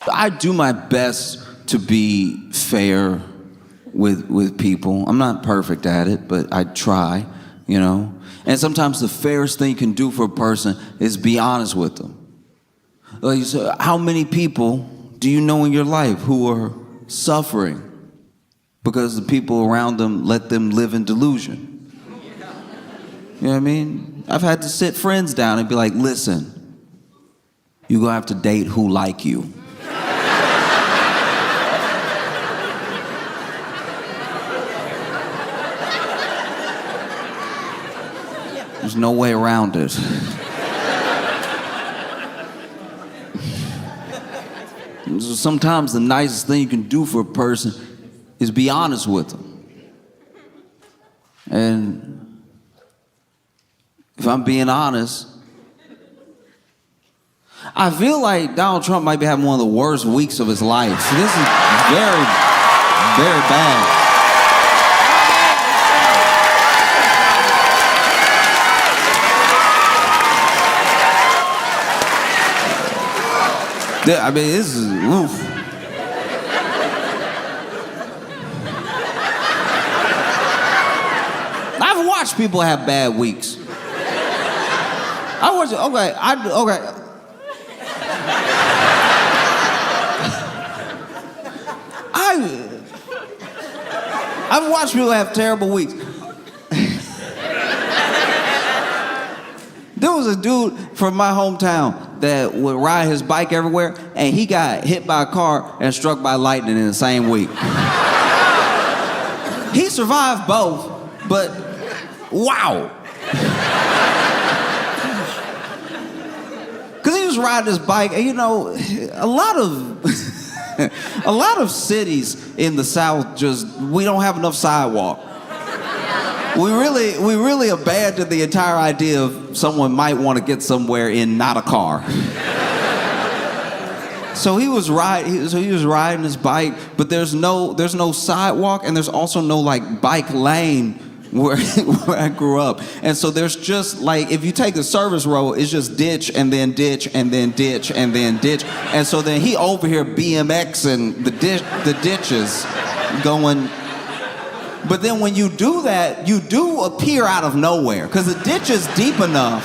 I do my best to be fair with people. I'm not perfect at it, but I try, you know. And sometimes the fairest thing you can do for a person is be honest with them. Like, so how many people do you know in your life who are suffering because the people around them let them live in delusion? You know what I mean? I've had to sit friends down and be like, listen, you're gonna have to date who like you. There's no way around it. Sometimes the nicest thing you can do for a person is be honest with them. And if I'm being honest, I feel like Donald Trump might be having one of the worst weeks of his life. This is very, very bad. I mean, this is, oof. I've watched people have bad weeks. I've watched people have terrible weeks. There was a dude from my hometown that would ride his bike everywhere, and he got hit by a car and struck by lightning in the same week. He survived both, but wow. Because he was riding his bike, and you know, a lot of cities in the South we don't have enough sidewalk. We really abandoned the entire idea of someone might want to get somewhere in not a car. So he was riding his bike, but there's no sidewalk, and there's also no like bike lane where I grew up. And so there's just like, if you take the service road, it's just ditch and then ditch and then ditch and then ditch. And so then he over here BMXing the ditches going. But then when you do that, you do appear out of nowhere, because the ditch is deep enough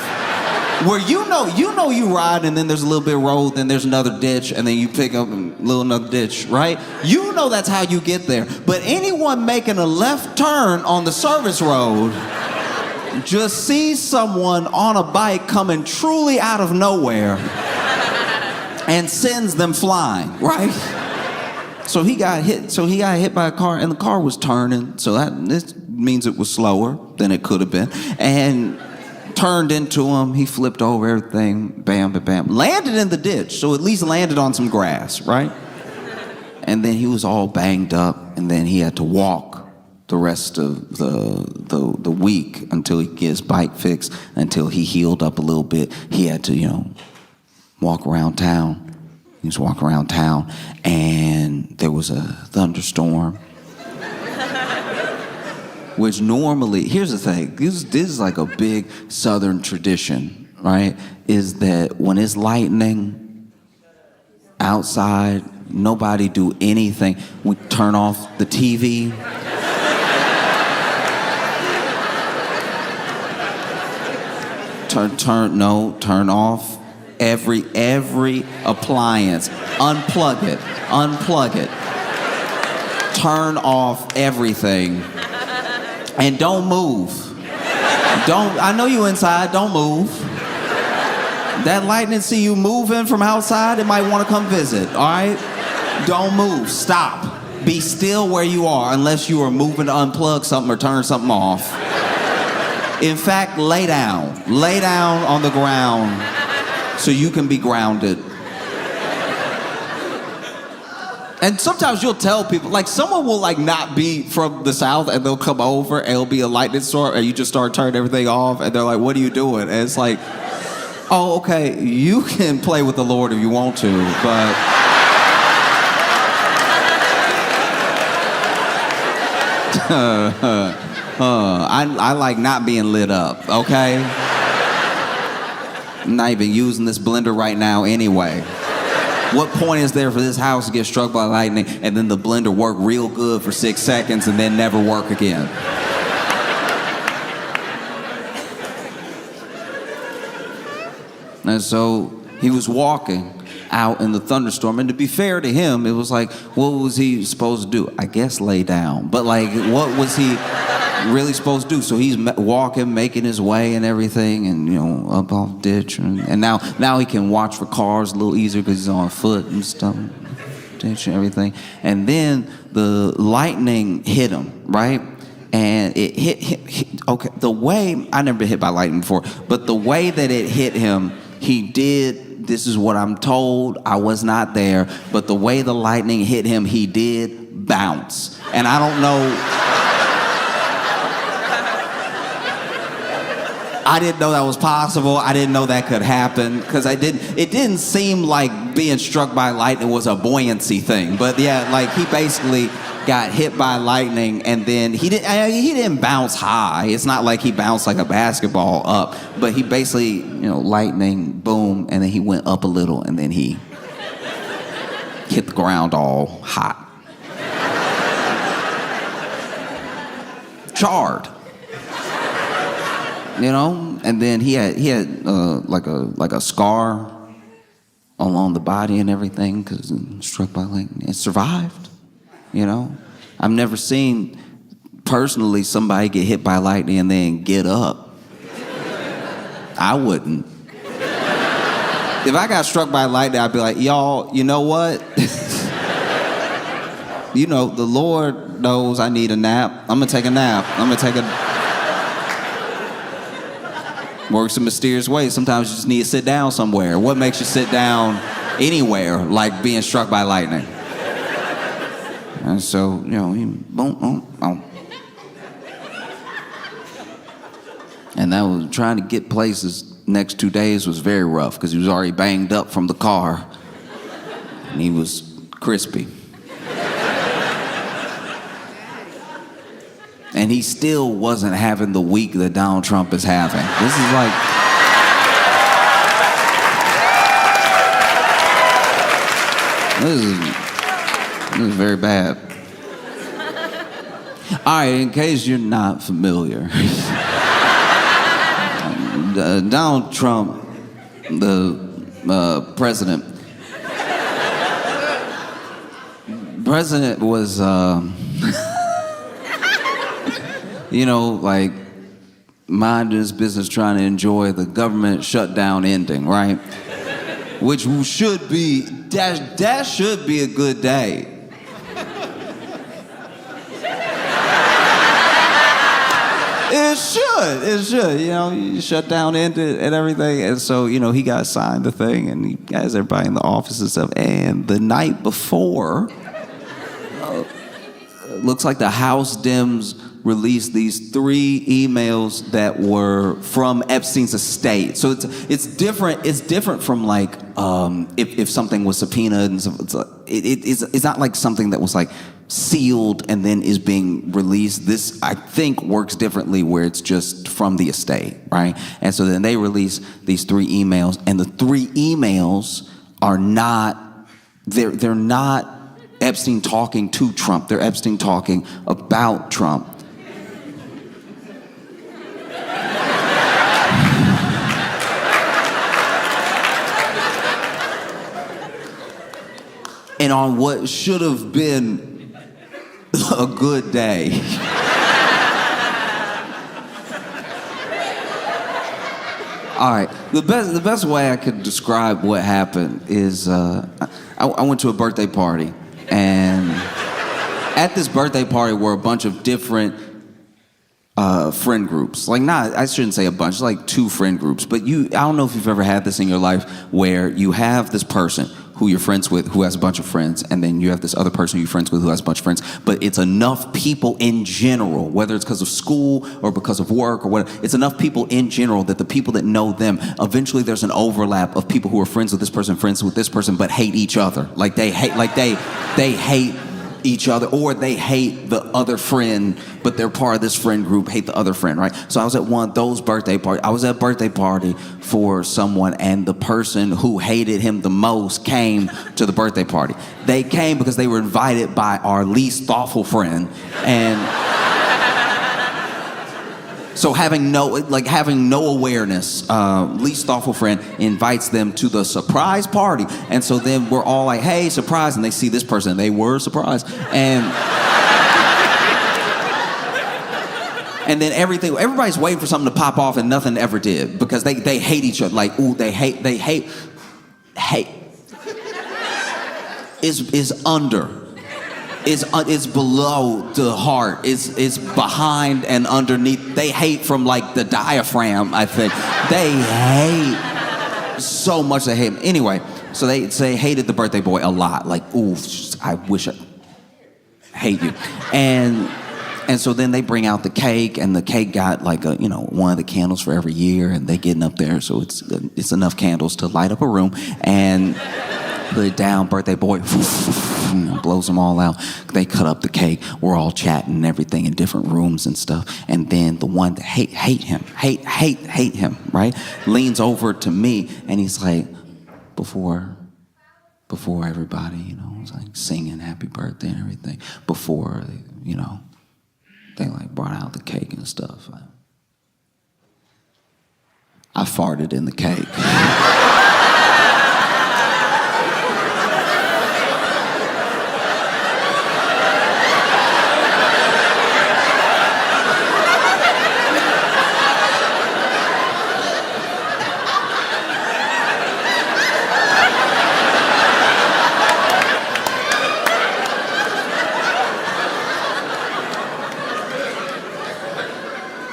where you know you ride, and then there's a little bit of road, then there's another ditch, and then you pick up another ditch, right? You know that's how you get there. But anyone making a left turn on the service road just sees someone on a bike coming truly out of nowhere and sends them flying, right? So he got hit by a car, and the car was turning, so this means it was slower than it could have been, and turned into him. He flipped over everything, bam, bam, bam, landed in the ditch, so at least landed on some grass, right? And then he was all banged up, and then he had to walk the rest of the week until he get his bike fixed, until he healed up a little bit. He had to, walk around town. He was walking around town, and there was a thunderstorm. Which normally, here's the thing, this is like a big Southern tradition, right? Is that when it's lightning outside, nobody do anything. We turn off the TV. Turn off every appliance. Unplug it. Turn off everything. And don't move. I know you inside, don't move. That lightning see you moving from outside, it might want to come visit, all right? Don't move, stop. Be still where you are unless you are moving to unplug something or turn something off. In fact, lay down on the ground so you can be grounded. And sometimes you'll tell people, like someone will like not be from the South and they'll come over and it'll be a lightning storm and you just start turning everything off and they're like, what are you doing? And it's like, oh, okay, you can play with the Lord if you want to, but... I like not being lit up, okay? I'm not even using this blender right now anyway. What point is there for this house to get struck by lightning and then the blender work real good for 6 seconds and then never work again? And so he was walking out in the thunderstorm, and to be fair to him, it was like, what was he supposed to do? I guess lay down. But like, what was he really supposed to do? So he's walking, making his way and everything, and up off ditch, and now he can watch for cars a little easier because he's on foot and stuff, ditch and everything. And then the lightning hit him, right? And it hit okay, the way, I never been hit by lightning before, but the way that it hit him, he did, this is what I'm told, I was not there, but the way the lightning hit him, he did bounce. And I don't know, I didn't know that was possible. I didn't know that could happen, because it didn't seem like being struck by lightning was a buoyancy thing. But yeah, like he basically got hit by lightning, and then he didn't bounce high. It's not like he bounced like a basketball up, but he basically, lightning, boom, and then he went up a little, and then he hit the ground all hot. Charred. And then he had like a scar along the body and everything because struck by lightning. It survived. I've never seen personally somebody get hit by lightning and then get up. I wouldn't. If I got struck by lightning, I'd be like, y'all, you know what? The Lord knows I need a nap. I'm gonna take a nap. Works in mysterious ways. Sometimes you just need to sit down somewhere. What makes you sit down anywhere like being struck by lightning? And so, he boom, boom, boom. And that was trying to get places next 2 days was very rough because he was already banged up from the car and he was crispy. And he still wasn't having the week that Donald Trump is having. This is very bad. All right, in case you're not familiar, Donald Trump, the president was, like minding his business, trying to enjoy the government shutdown ending, right? Which should be, that should be a good day. It should, you shut down ended and everything. And so, he got assigned the thing and he has everybody in the office and stuff. And the night before, looks like the House Dems released these 3 emails that were from Epstein's estate. So it's different. It's different from like if something was subpoenaed and stuff. It's not like something that was like sealed and then is being released. This, I think, works differently where it's just from the estate, right? And so then they release these 3 emails, and the 3 emails are not, they're not Epstein talking to Trump. They're Epstein talking about Trump. And on what should have been a good day. All right, the best way I could describe what happened is I went to a birthday party, and at this birthday party were a bunch of different friend groups. I shouldn't say a bunch, like 2 friend groups, but I don't know if you've ever had this in your life where you have this person who you're friends with who has a bunch of friends, and then you have this other person you're friends with who has a bunch of friends, but it's enough people in general, whether it's because of school or because of work or whatever, it's enough people in general that the people that know them, eventually there's an overlap of people who are friends with this person, but hate each other. They hate each other, or they hate the other friend, but they're part of this friend group, hate the other friend, right? So I was at one of those birthday parties. I was at a birthday party for someone, and the person who hated him the most came to the birthday party. They came because they were invited by our least thoughtful friend, and so having no awareness, least thoughtful friend invites them to the surprise party. And so then we're all like, hey, surprise. And they see this person and they were surprised. And then everybody's waiting for something to pop off and nothing ever did because they hate each other. Like, ooh, they hate is under. It's below the heart. It's behind and underneath. They hate from like the diaphragm, I think. They hate so much. They hate him. Anyway, so they hated the birthday boy a lot. Like, ooh, I wish I hate you. And so then they bring out the cake, and the cake got like one of the candles for every year, and they getting up there, so it's enough candles to light up a room, and put it down. Birthday boy blows them all out. They cut up the cake. We're all chatting and everything in different rooms and stuff. And then the one that hate him, right, leans over to me and he's like, before everybody, was like singing happy birthday and everything, before they like brought out the cake and stuff, I farted in the cake.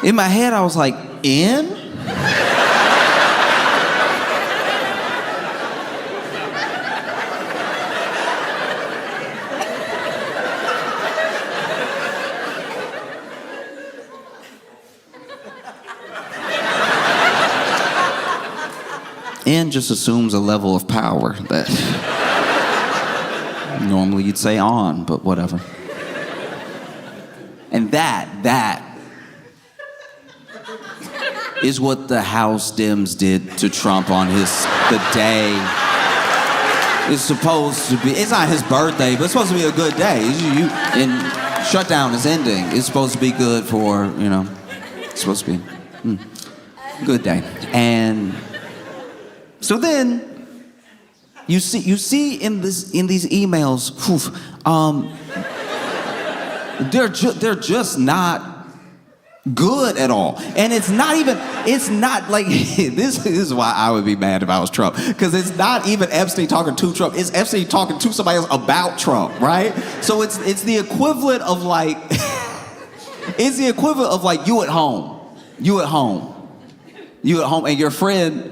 In my head, I was like, in? In just assumes a level of power that normally you'd say on, but whatever. And that is what the House Dems did to Trump on the day. It's supposed to be, it's not his birthday, but it's supposed to be a good day. And shutdown is ending. It's supposed to be good for, it's supposed to be good day. And so then you see in these emails, they're just not good at all. And it's not like, this is why I would be mad if I was Trump, because it's not even Epstein talking to Trump, it's Epstein talking to somebody else about Trump, right? So it's the equivalent of like, you at home, and your friend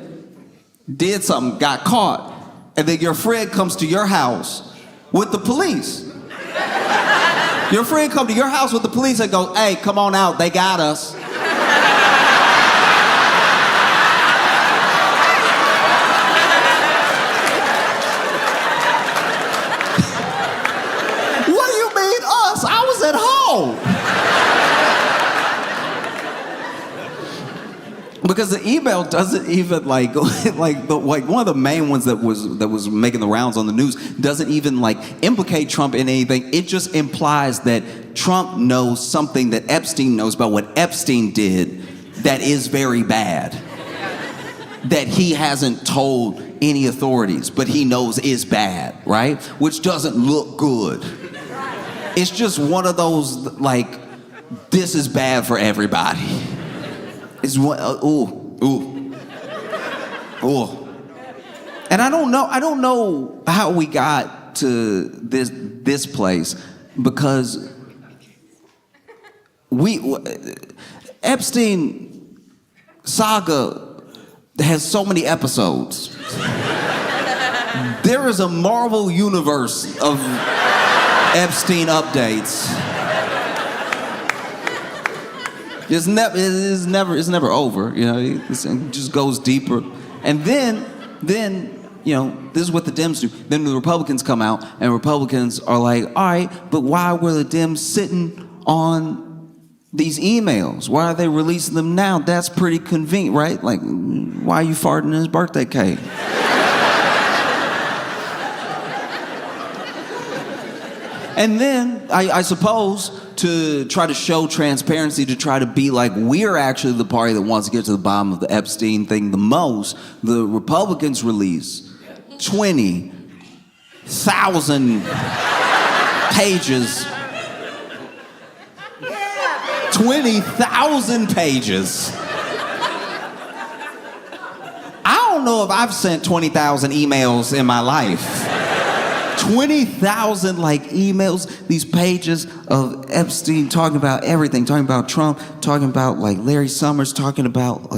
did something, got caught, and then your friend comes to your house with the police. Your friend come to your house with the police and goes, hey, come on out, they got us. What do you mean us? I was at home. Because the email doesn't even like one of the main ones that was making the rounds on the news doesn't even like implicate Trump in anything. It just implies that Trump knows something that Epstein knows about what Epstein did that is very bad. That he hasn't told any authorities, but he knows is bad, right? Which doesn't look good. It's just one of those like, this is bad for everybody. Is what? Ooh. And I don't know how we got to this place, because Epstein saga has so many episodes. There is a Marvel universe of Epstein updates. It's never over, it just goes deeper. And then this is what the Dems do. Then the Republicans come out, and Republicans are like, all right, but why were the Dems sitting on these emails? Why are they releasing them now? That's pretty convenient, right? Like, why are you farting in his birthday cake? And then, I suppose, to try to show transparency, to try to be like, we're actually the party that wants to get to the bottom of the Epstein thing the most, the Republicans release 20,000 pages. 20,000 pages. I don't know if I've sent 20,000 emails in my life. 20,000 emails, these pages of Epstein talking about everything, talking about Trump, talking about Larry Summers, talking about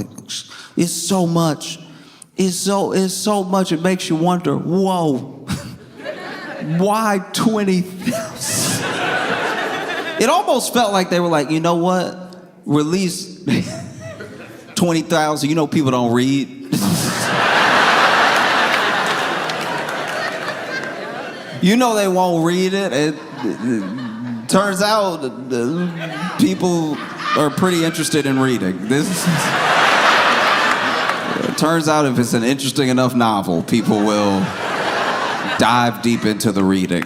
it's so much. It's so much it makes you wonder, whoa, why 20,000? It almost felt like they were like, you know what? Release 20,000. People don't read. They won't read it. It turns out people are pretty interested in reading. It turns out if it's an interesting enough novel, people will dive deep into the reading.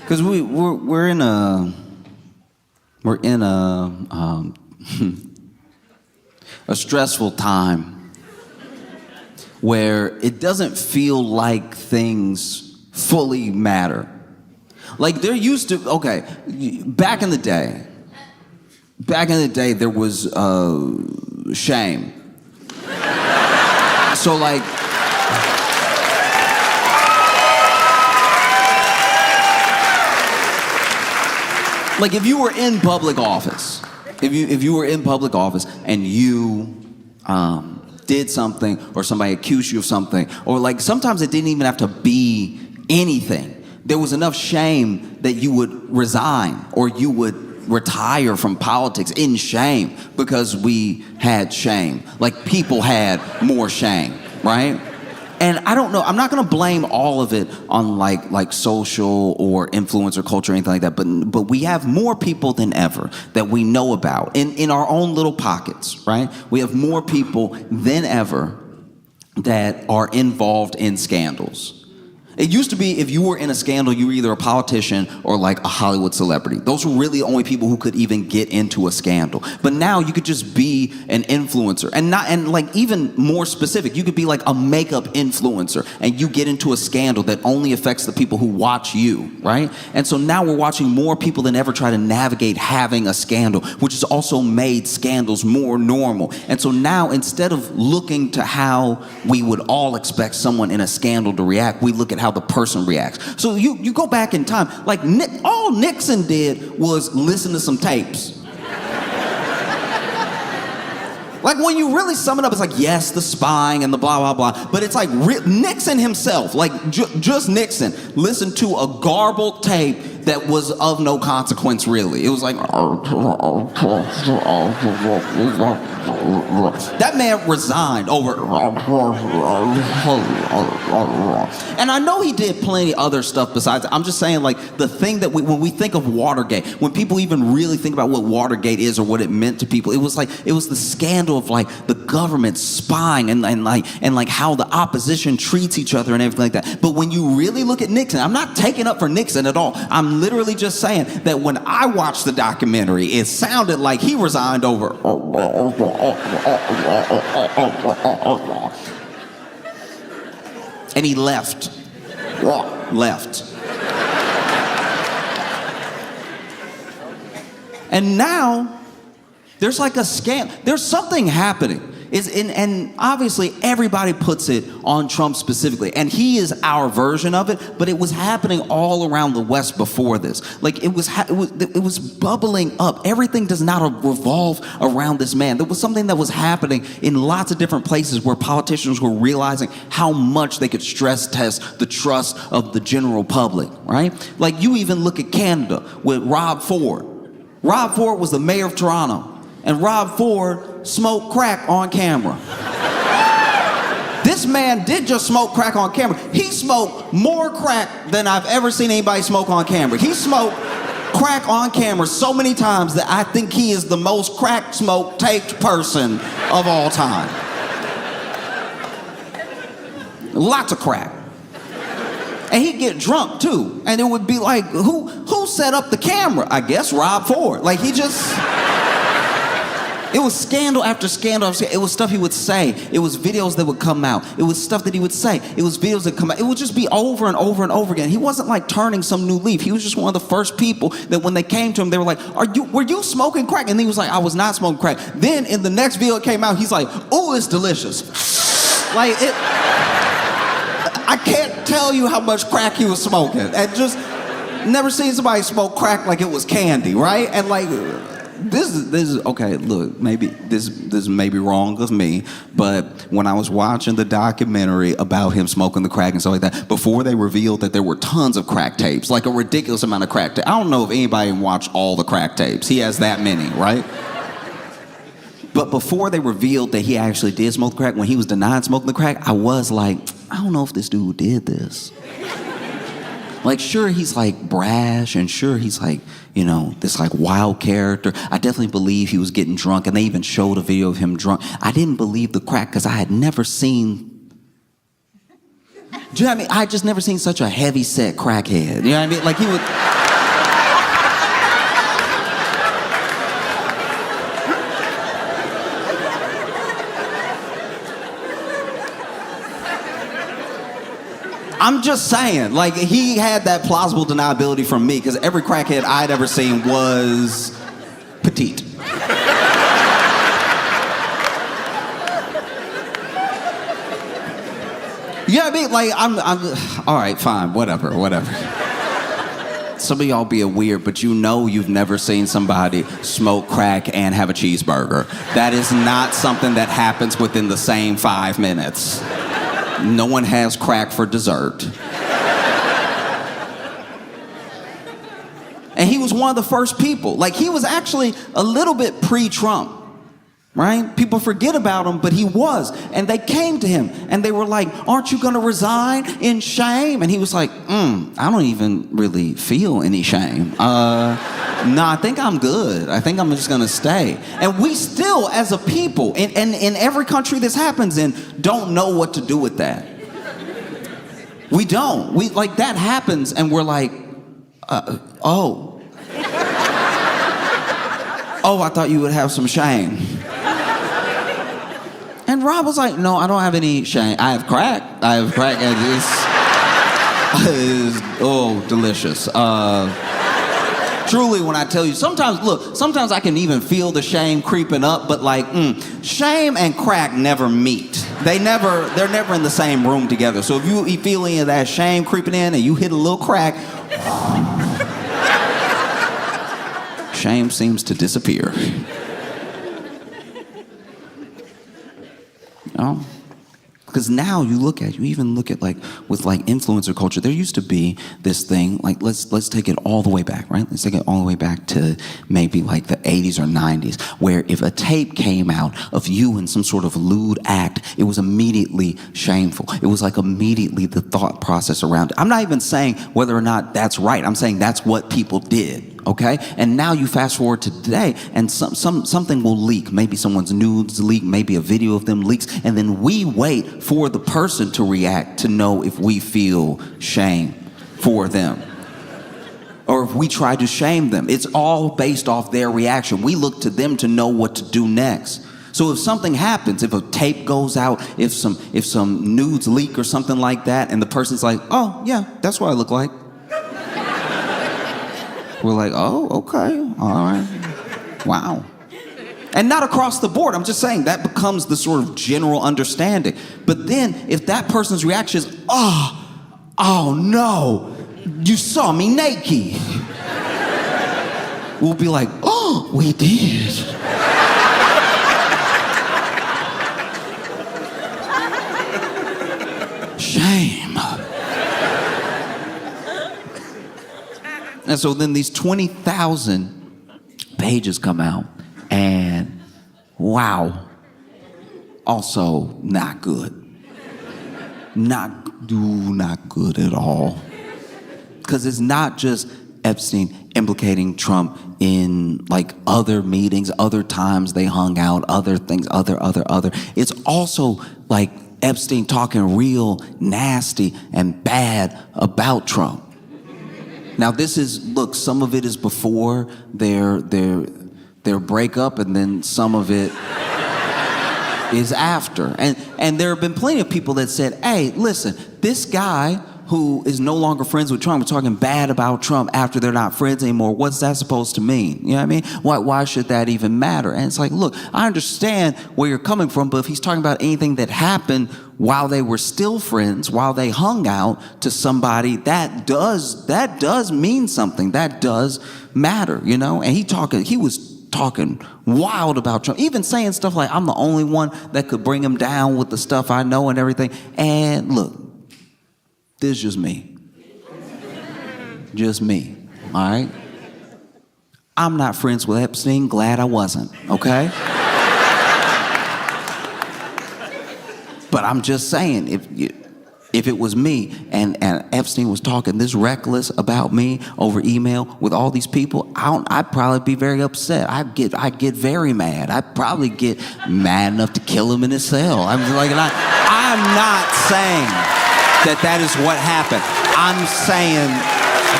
Because we're in a stressful time where it doesn't feel like things fully matter. There used to, back in the day, there was shame. So if you were in public office, if you were in public office and you did something, or somebody accused you of something, or sometimes it didn't even have to be anything. There was enough shame that you would resign or you would retire from politics in shame because we had shame. People had more shame, right? And I don't know, I'm not gonna blame all of it on like social or influencer culture or anything like that, but we have more people than ever that we know about in our own little pockets, right? We have more people than ever that are involved in scandals. It used to be if you were in a scandal, you were either a politician or a Hollywood celebrity. Those were really the only people who could even get into a scandal. But now you could just be an influencer, and even more specific, you could be a makeup influencer and you get into a scandal that only affects the people who watch you, right? And so now we're watching more people than ever try to navigate having a scandal, which has also made scandals more normal. And so now, instead of looking to how we would all expect someone in a scandal to react, we look at how the person reacts. So you go back in time, all Nixon did was listen to some tapes. When you really sum it up, it's yes, the spying and the blah, blah, blah. But it's Nixon himself, just Nixon, listened to a garbled tape that was of no consequence, really. It was that man resigned over. And I know he did plenty other stuff besides. I'm just saying, the thing that when we think of Watergate, when people even really think about what Watergate is or what it meant to people, it was the scandal of the government spying and how the opposition treats each other and everything like that. But when you really look at Nixon, I'm not taking up for Nixon at all. I'm literally just saying that when I watched the documentary, it sounded like he resigned over. And he left. And now there's a scam. There's something happening. And obviously everybody puts it on Trump specifically, and he is our version of it, but it was happening all around the West before this. It was bubbling up. Everything does not revolve around this man. There was something that was happening in lots of different places where politicians were realizing how much they could stress test the trust of the general public, right? You even look at Canada with Rob Ford. Rob Ford was the mayor of Toronto. and Rob Ford smoked crack on camera. This man did just smoke crack on camera. He smoked more crack than I've ever seen anybody smoke on camera. He smoked crack on camera so many times that I think he is the most crack smoke taped person of all time. Lots of crack. And he'd get drunk too. And it would be like, who set up the camera? I guess Rob Ford. Like he just... It was scandal after scandal. It was stuff he would say. It was videos that would come out. It was stuff that he would say. It was videos that come out. It would just be over and over and over again. He wasn't like turning some new leaf. He was just one of the first people that when they came to him, they were like, were you smoking crack? And he was like, I was not smoking crack. Then in the next video that came out, he's like, oh, it's delicious. Like it, I can't tell you how much crack he was smoking. And just never seen somebody smoke crack like it was candy, right? And like, this is okay. Look, maybe this may be wrong of me, but when I was watching the documentary about him smoking the crack and stuff like that, before they revealed that there were tons of crack tapes, like a ridiculous amount of crack tapes. I don't know if anybody watched all the crack tapes. He has that many, right? But before they revealed that he actually did smoke crack, when he was denied smoking the crack, I was like, I don't know if this dude did this. Like, sure, he's like brash, and sure, he's like, you know, this like wild character. I definitely believe he was getting drunk, and they even showed a video of him drunk. I didn't believe the crack because I had never seen, do you know what I mean? I had just never seen such a heavy set crackhead. You know what I mean? Like he would. I'm just saying, like, he had that plausible deniability from me, because every crackhead I'd ever seen was petite. You know what I mean? Like, I'm all right, fine, whatever. Some of y'all being weird, but you know you've never seen somebody smoke crack and have a cheeseburger. That is not something that happens within the same 5 minutes. No one has crack for dessert. And he was one of the first people. Like, he was actually a little bit pre-Trump, right? People forget about him, but he was. And they came to him, and they were like, aren't you going to resign in shame? And he was like, I don't even really feel any shame. No, I think I'm good. I think I'm just going to stay. And we still, as a people, in every country this happens in, don't know what to do with that. We don't. We, like, that happens, and we're like, oh, I thought you would have some shame. And Rob was like, no, I don't have any shame. I have crack, and it's delicious. Truly, when I tell you, sometimes I can even feel the shame creeping up, but like, shame and crack never meet. They're never in the same room together. So if you feel any of that shame creeping in and you hit a little crack, shame seems to disappear. Oh. Because now you even look at like, with like influencer culture, there used to be this thing, like let's take it all the way back, right? Let's take it all the way back to maybe like the 80s or 90s, where if a tape came out of you in some sort of lewd act, it was immediately shameful. It was like immediately the thought process around it. I'm not even saying whether or not that's right. I'm saying that's what people did. Okay? And now you fast forward to today, and something will leak. Maybe someone's nudes leak, maybe a video of them leaks, and then we wait for the person to react to know if we feel shame for them. Or if we try to shame them. It's all based off their reaction. We look to them to know what to do next. So if something happens, if a tape goes out, if some nudes leak or something like that, and the person's like, oh, yeah, that's what I look like. We're like, oh, okay, all right, wow. And not across the board. I'm just saying that becomes the sort of general understanding. But then if that person's reaction is, oh no, you saw me naked. We'll be like, oh, we did. Shame. And so then these 20,000 pages come out, and Wow. Also, not good. Not good at all. Because it's not just Epstein implicating Trump in like other meetings, other times they hung out, other things, other. It's also like Epstein talking real nasty and bad about Trump. Now look, some of it is before their breakup, and then some of it is after. And there have been plenty of people that said, hey, listen, this guy who is no longer friends with Trump, talking bad about Trump after they're not friends anymore, what's that supposed to mean? You know what I mean? Why should that even matter? And it's like, look, I understand where you're coming from, but if he's talking about anything that happened while they were still friends, while they hung out to somebody, that does mean something. That does matter, you know? And he was talking wild about Trump, even saying stuff like, I'm the only one that could bring him down with the stuff I know and everything. And look, this is just me. Just me, all right? I'm not friends with Epstein, glad I wasn't, okay? But I'm just saying, if it was me and Epstein was talking this reckless about me over email with all these people, I'd probably be very upset. I'd get very mad. I'd probably get mad enough to kill him in his cell. I'm not saying that is what happened. I'm saying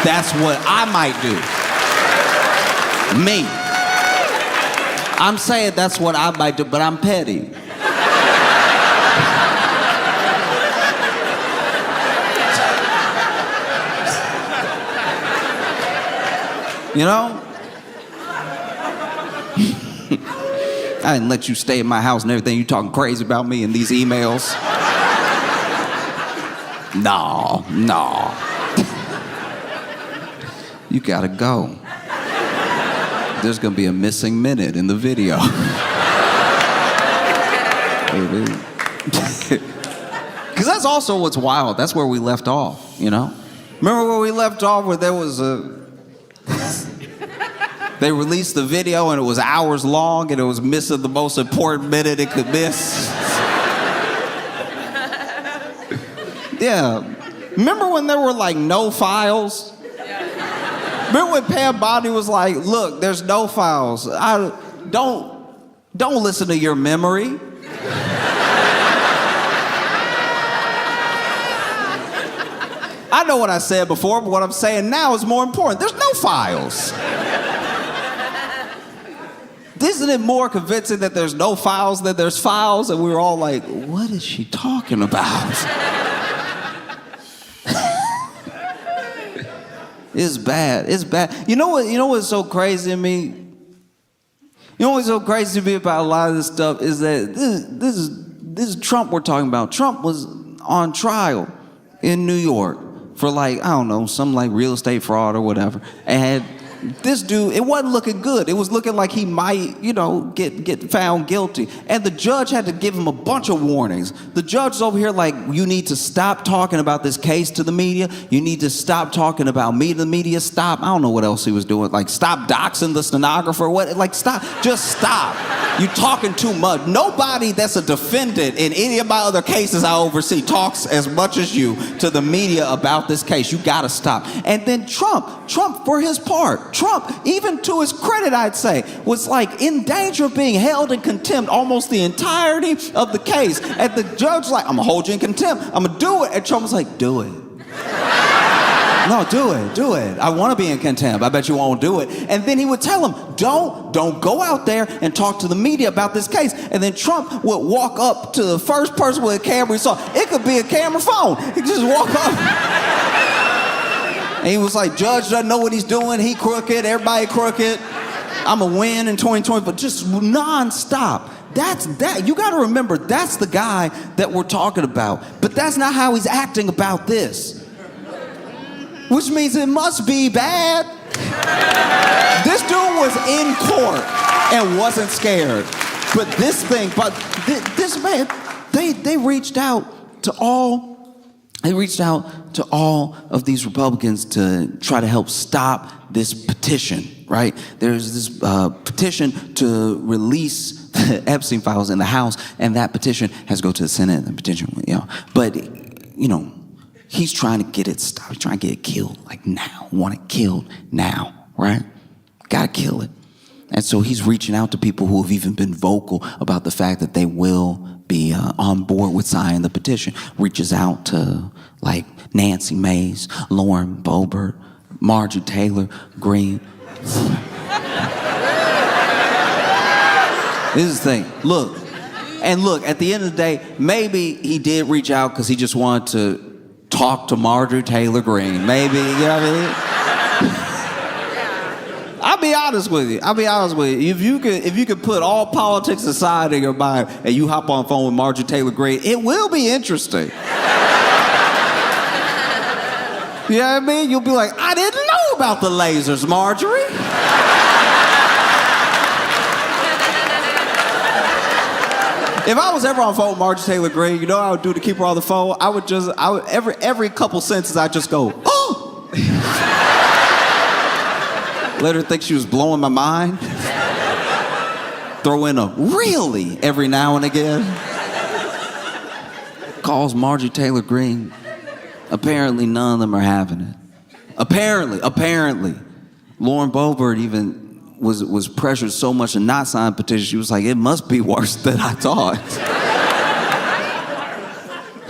that's what I might do. Me. I'm saying that's what I might do, but I'm petty. You know? I didn't let you stay in my house and everything. You talking crazy about me in these emails. No. You gotta go. There's gonna be a missing minute in the video. Because that's also what's wild. That's where we left off, you know? Remember where we left off where there was they released the video and it was hours long and it was missing the most important minute it could miss? Yeah. Remember when there were like no files? Remember when Pam Bondi was like, look, there's no files. Don't listen to your memory. I know what I said before, but what I'm saying now is more important. There's no files. Isn't it more convincing that there's no files than there's files? And we were all like, what is she talking about? It's bad. It's bad. You know what's so crazy to me? You know what's so crazy to me about a lot of this stuff is that this is Trump we're talking about. Trump was on trial in New York for like, I don't know, some like real estate fraud or whatever. And this dude, it wasn't looking good. It was looking like he might, get found guilty. And the judge had to give him a bunch of warnings. The judge is over here like, you need to stop talking about this case to the media. You need to stop talking about me to the media. Stop. I don't know what else he was doing. Like, stop doxing the stenographer. What? Like, stop. Just stop. You're talking too much. Nobody that's a defendant in any of my other cases I oversee talks as much as you to the media about this case. You gotta stop. And then Trump for his part, Trump, even to his credit, I'd say, was like in danger of being held in contempt almost the entirety of the case. And the judge was like, I'm gonna hold you in contempt. I'm gonna do it. And Trump was like, do it. No, do it. I want to be in contempt. I bet you won't do it. And then he would tell him, don't go out there and talk to the media about this case. And then Trump would walk up to the first person with a camera he saw. It could be a camera phone. He just walk up. And he was like, judge doesn't know what he's doing. He crooked. Everybody crooked. I'm going to win in 2020. But just nonstop. You got to remember, that's the guy that we're talking about. But that's not how he's acting about this. Which means it must be bad. This dude was in court and wasn't scared. But this man, they reached out to all of these Republicans to try to help stop this petition, right? There's this petition to release Epstein files in the House, and that petition has to go to the Senate, and the petition, But, he's trying to get it stopped. He's trying to get it killed, like now. Want it killed now, right? Gotta kill it. And so he's reaching out to people who have even been vocal about the fact that they will be on board with signing the petition. Reaches out to, like, Nancy Mace, Lauren Boebert, Marjorie Taylor Greene. This is the thing. Look, at the end of the day, maybe he did reach out because he just wanted to talk to Marjorie Taylor Greene. Maybe, you know what I mean? I'll be honest with you. If you could put all politics aside in your mind and you hop on the phone with Marjorie Taylor Greene, it will be interesting. You know what I mean? You'll be like, I didn't know about the lasers, Marjorie. If I was ever on the phone with Marjorie Taylor Greene, you know what I would do to keep her on the phone? Every couple sentences, I'd just go, oh! Let her think she was blowing my mind. Throw in a really every now and again. Calls Marjorie Taylor Greene. Apparently none of them are having it. Apparently. Lauren Boebert even was pressured so much to not sign a petition, she was like, it must be worse than I thought.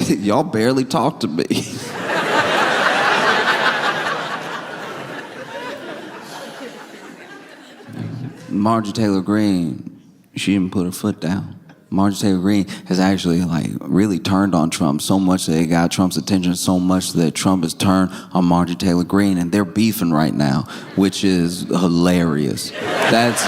Y'all barely talk to me. Marjorie Taylor Greene, she didn't put her foot down. Marjorie Taylor Greene has actually really turned on Trump so much that it got Trump's attention so much that Trump has turned on Marjorie Taylor Greene, and they're beefing right now, which is hilarious. That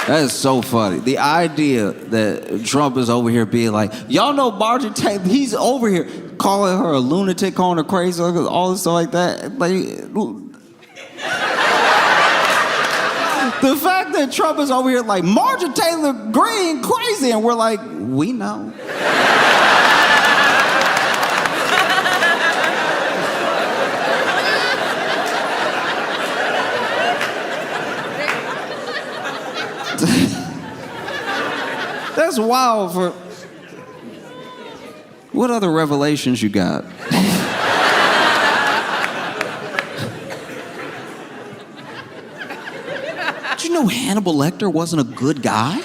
is so funny. The idea that Trump is over here being like, y'all know Marjorie Taylor, he's over here calling her a lunatic, calling her crazy, all this stuff like that. The fact that Trump is over here like, Marjorie Taylor Greene crazy, and we're like, we know. That's wild. What other revelations you got? Did you know Hannibal Lecter wasn't a good guy?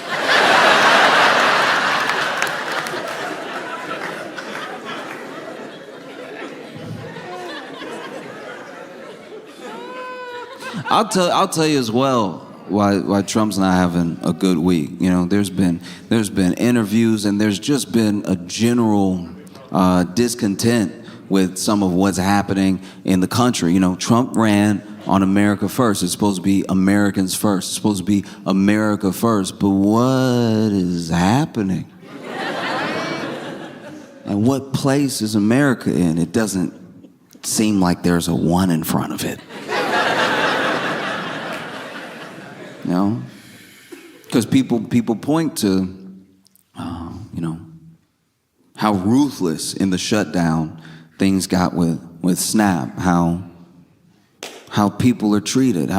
I'll tell you as well why Trump's not having a good week. There's been interviews, and there's just been a general discontent with some of what's happening in the country. Trump ran on America First. It's supposed to be Americans first. It's supposed to be America first. But what is happening? And what place is America in? It doesn't seem like there's a one in front of it. Because people point to, how ruthless in the shutdown things got with Snap, how people are treated, in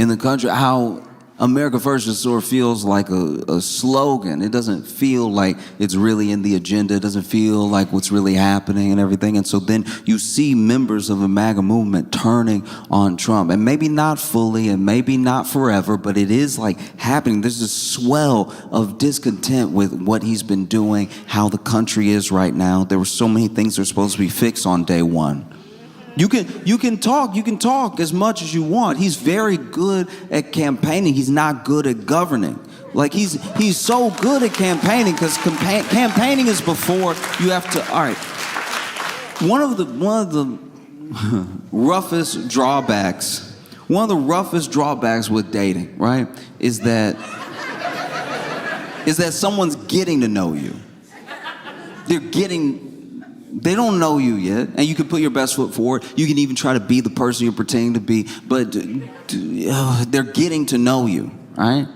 the country, how America First just sort of feels like a slogan. It doesn't feel like it's really in the agenda. It doesn't feel like what's really happening and everything. And so then you see members of the MAGA movement turning on Trump. And maybe not fully and maybe not forever, but it is happening. There's a swell of discontent with what he's been doing, how the country is right now. There were so many things that are supposed to be fixed on day one. You can talk as much as you want. He's very good at campaigning. He's not good at governing. He's so good at campaigning because campaigning is before you have to. All right. One of the roughest drawbacks with dating, right, is that someone's getting to know you. They don't know you yet, and you can put your best foot forward. You can even try to be the person you're pretending to be, but they're getting to know you, right?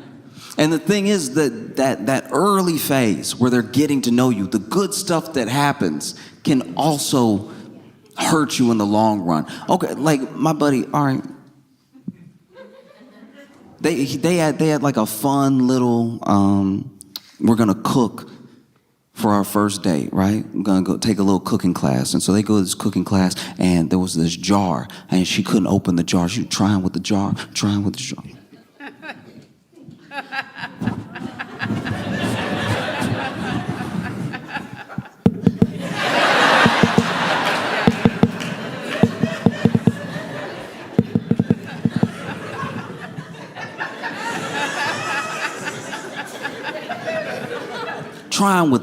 And the thing is that early phase where they're getting to know you, the good stuff that happens can also hurt you in the long run. Okay, like my buddy, all right. They had like a fun little, we're gonna cook for our first date, right? I'm gonna go take a little cooking class. And so they go to this cooking class, and there was this jar, and she couldn't open the jar. She was trying with the jar. Trying with the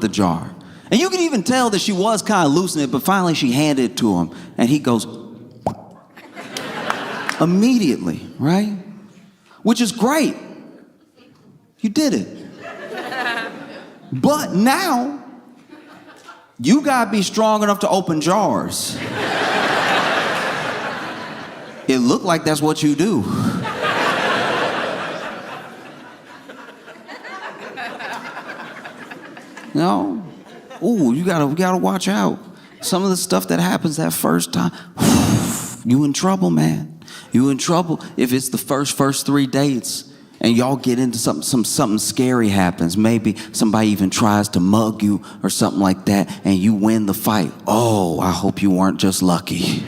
jar. And you can even tell that she was kind of loosening it, but finally she handed it to him, and he goes, immediately, right? Which is great. You did it. But now, you gotta be strong enough to open jars. It looked like that's what you do. No. Ooh, you gotta watch out. Some of the stuff that happens that first time, you in trouble, man. You in trouble if it's the first 3 dates and y'all get into something scary happens. Maybe somebody even tries to mug you or something like that, and you win the fight. Oh, I hope you weren't just lucky.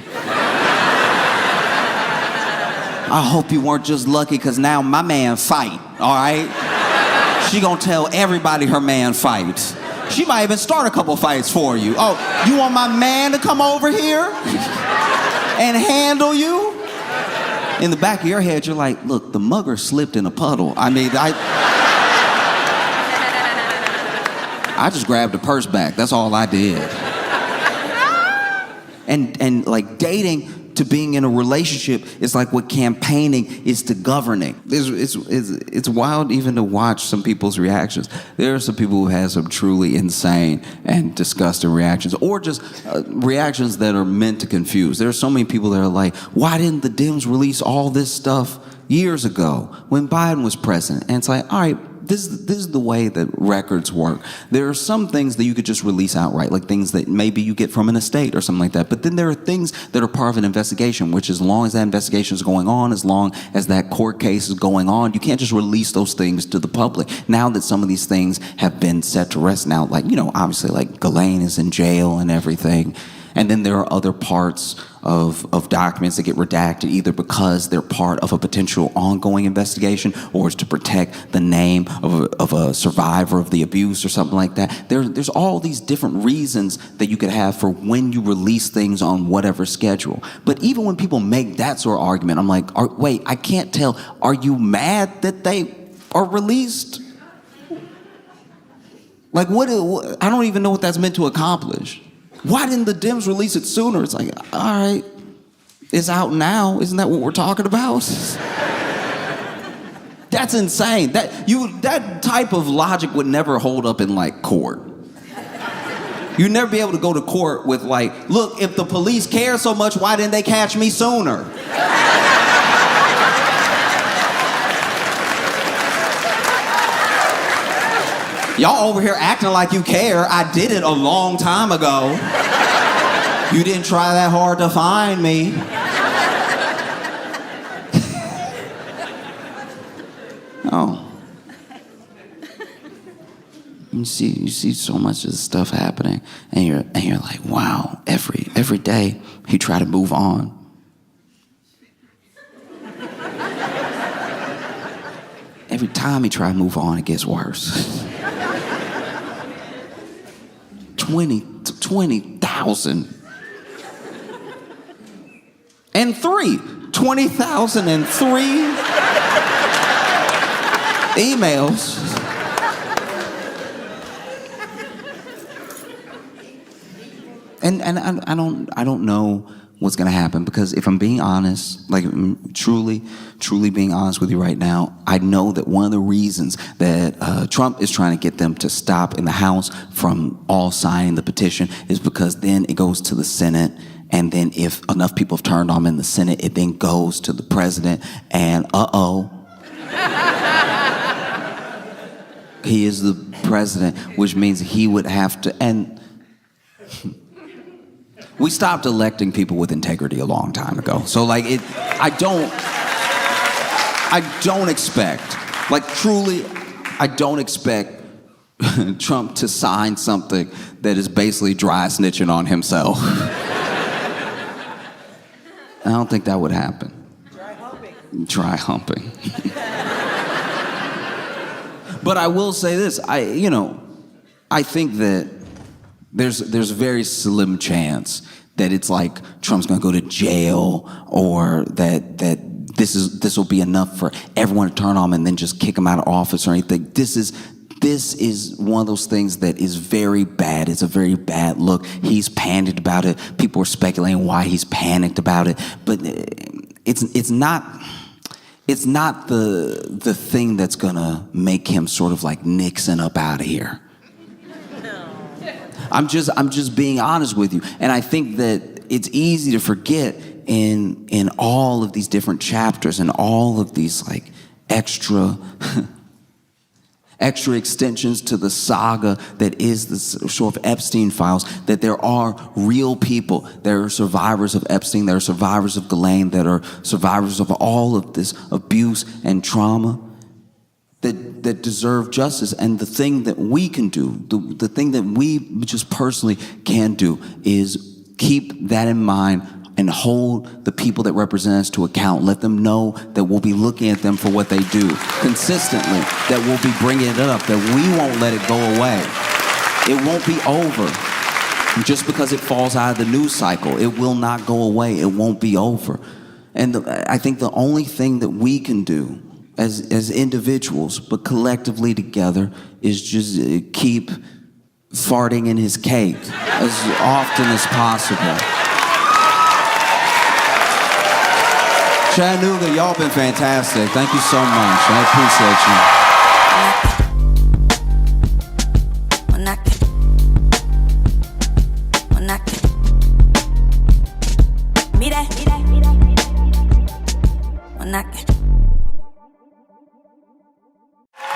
I hope you weren't just lucky, because now my man fight, all right? She gonna tell everybody her man fights. She might even start a couple fights for you. Oh, you want my man to come over here and handle you? In the back of your head, you're like, look, the mugger slipped in a puddle. I mean, I just grabbed the purse back. That's all I did. And like dating to being in a relationship is like what campaigning is to governing. It's wild even to watch some people's reactions. There are some people who have some truly insane and disgusting reactions, or just reactions that are meant to confuse. There are so many people that are like, why didn't the Dems release all this stuff years ago when Biden was president? And it's like, all right, this is the way that records work. There are some things that you could just release outright, like things that maybe you get from an estate or something like that. But then there are things that are part of an investigation, which as long as that investigation is going on, as long as that court case is going on, you can't just release those things to the public. Now that some of these things have been set to rest now, like, you know, obviously like Ghislaine is in jail and everything. And then there are other parts of documents that get redacted, either because they're part of a potential ongoing investigation, or it's to protect the name of a survivor of the abuse or something like that. There's all these different reasons that you could have for when you release things on whatever schedule. But even when people make that sort of argument, I'm like, wait, I can't tell. Are you mad that they are released? Like, what I don't even know what that's meant to accomplish. Why didn't the Dems release it sooner? It's like, all right, it's out now. Isn't that what we're talking about? That's insane. That type of logic would never hold up in like court. You'd never be able to go to court with like, look, if the police care so much, why didn't they catch me sooner? Y'all over here acting like you care. I did it a long time ago. You didn't try that hard to find me. Oh. You see so much of this stuff happening, and you're like, wow, every day he try to move on. Every time he try to move on, it gets worse. 20,000. And 20,003 emails. And I don't know what's gonna happen, because if I'm being honest, like truly being honest with you right now, I know that one of the reasons that Trump is trying to get them to stop in the House from all signing the petition is because then it goes to the Senate, and then if enough people have turned on him in the Senate, it then goes to the president, and he is the president, which means he would have to, and we stopped electing people with integrity a long time ago. So like I don't I don't expect, like truly, I don't expect Trump to sign something that is basically dry snitching on himself. I don't think that would happen. Dry humping. Dry humping. But I will say this, I think that there's a very slim chance that it's like Trump's gonna go to jail, or that this will be enough for everyone to turn on him and then just kick him out of office or anything. This is one of those things that is very bad. It's a very bad look. He's panicked about it. People are speculating why he's panicked about it, but it's not the thing that's gonna make him sort of like Nixon up out of here. I'm just being honest with you. And I think that it's easy to forget in all of these different chapters and all of these like extra extensions to the saga that is the sort of Epstein files, that there are real people. There are survivors of Epstein, there are survivors of Ghislaine, that are survivors of all of this abuse and trauma that deserve justice. And the thing that we can do, the thing that we just personally can do, is keep that in mind and hold the people that represent us to account. Let them know that we'll be looking at them for what they do consistently, that we'll be bringing it up, that we won't let it go away. It won't be over just because it falls out of the news cycle. It will not go away. It won't be over. And I think the only thing that we can do as individuals, but collectively together, is just keep farting in his cake as often as possible. Chattanooga, y'all been fantastic. Thank you so much. I appreciate you.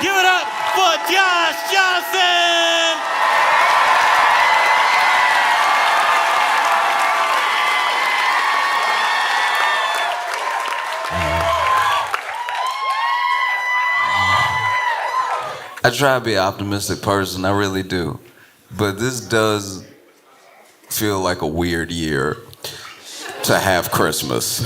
Give it up for Josh Johnson! I try to be an optimistic person, I really do. But this does feel like a weird year to have Christmas.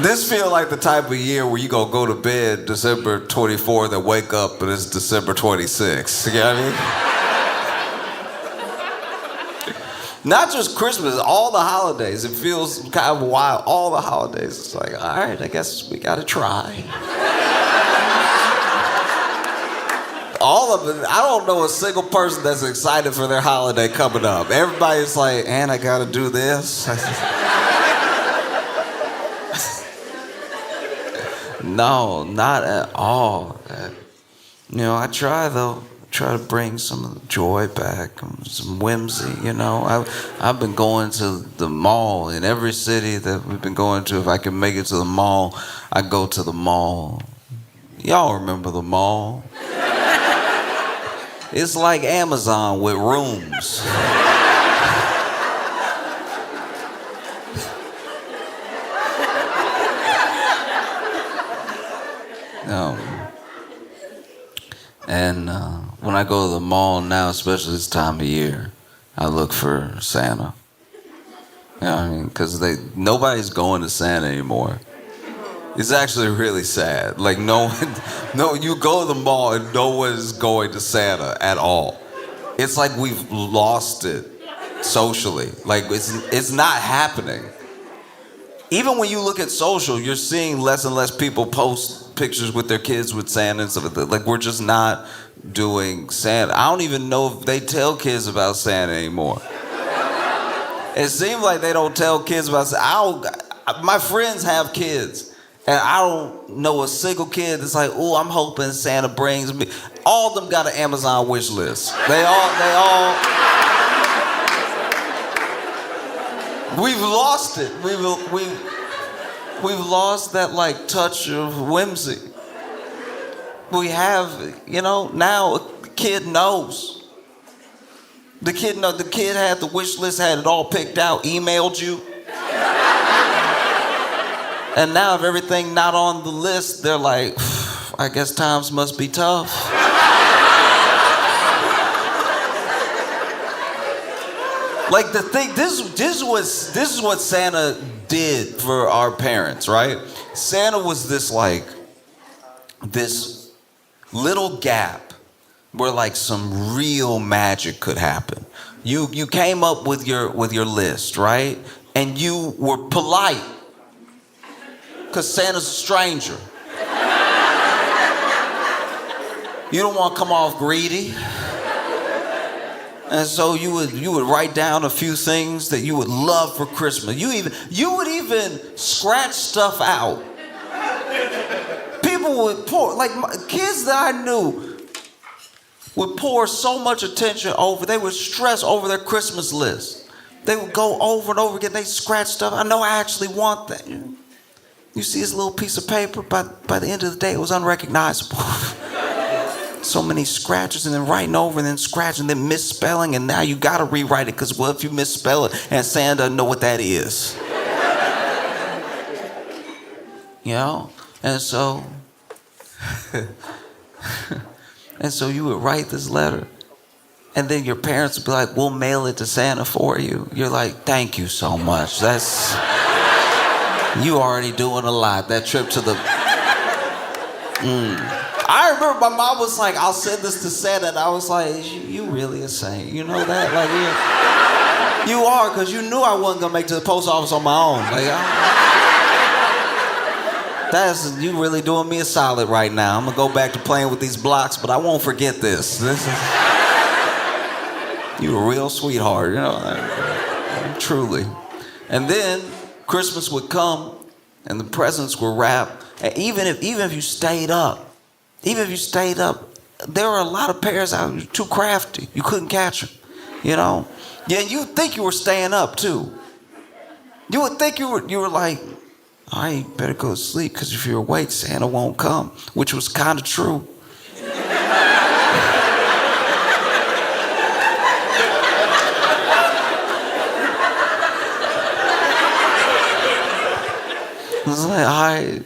This feels like the type of year where you gonna go to bed December 24th and wake up and it's December 26th. You know what I mean? Not just Christmas, all the holidays. It feels kind of wild. All the holidays. It's like, all right, I guess we gotta try. All of it. I don't know a single person that's excited for their holiday coming up. Everybody's like, and I gotta do this. No, not at all. I try though. Try to bring some joy back, some whimsy, I've been going to the mall in every city that we've been going to. If I can make it to the mall, I go to the mall. Y'all remember the mall? It's like Amazon with rooms. And when I go to the mall now, especially this time of year, I look for Santa. You know what I mean? Because nobody's going to Santa anymore. It's actually really sad. Like you go to the mall and no one's going to Santa at all. It's like we've lost it socially. Like it's not happening. Even when you look at social, you're seeing less and less people post pictures with their kids with Santa and stuff like that. Like, we're just not doing Santa. I don't even know if they tell kids about Santa anymore. It seems like they don't tell kids about Santa. My friends have kids, and I don't know a single kid that's like, oh, I'm hoping Santa brings me. All of them got an Amazon wish list. They all. We've lost it. We've lost that like touch of whimsy. We have, now a kid knows. The kid had the wish list, had it all picked out, emailed you. And now if everything not on the list, they're like, I guess times must be tough. Like the thing, this is what Santa did for our parents, right? Santa was this little gap where like some real magic could happen. You came up with your list, right? And you were polite, because Santa's a stranger. You don't want to come off greedy. And so you would write down a few things that you would love for Christmas. You would even scratch stuff out. People would pour, like kids that I knew would pour so much attention over, they would stress over their Christmas list. They would go over and over again, they scratch stuff. I know I actually want that. You see this little piece of paper, by the end of the day it was unrecognizable. So many scratches, and then writing over and then scratching and then misspelling, and now you gotta rewrite it, because what if you misspell it and Santa doesn't know what that is? You know? And so you would write this letter, and then your parents would be like, we'll mail it to Santa for you. You're like, thank you so much. You already doing a lot. That trip to the I remember my mom was like, I'll send this to Santa, and I was like, you really a saint, you know that? Like, you are, because you knew I wasn't gonna make it to the post office on my own. Like, you really doing me a solid right now. I'm gonna go back to playing with these blocks, but I won't forget this. You a real sweetheart, you know, truly. And then Christmas would come, and the presents were wrapped. And even if you stayed up, there were a lot of parents out who were too crafty. You couldn't catch them, you know? Yeah, you'd think you were staying up too. You would think you were like, I better go to sleep, because if you're awake, Santa won't come, which was kind of true. I was like, all right,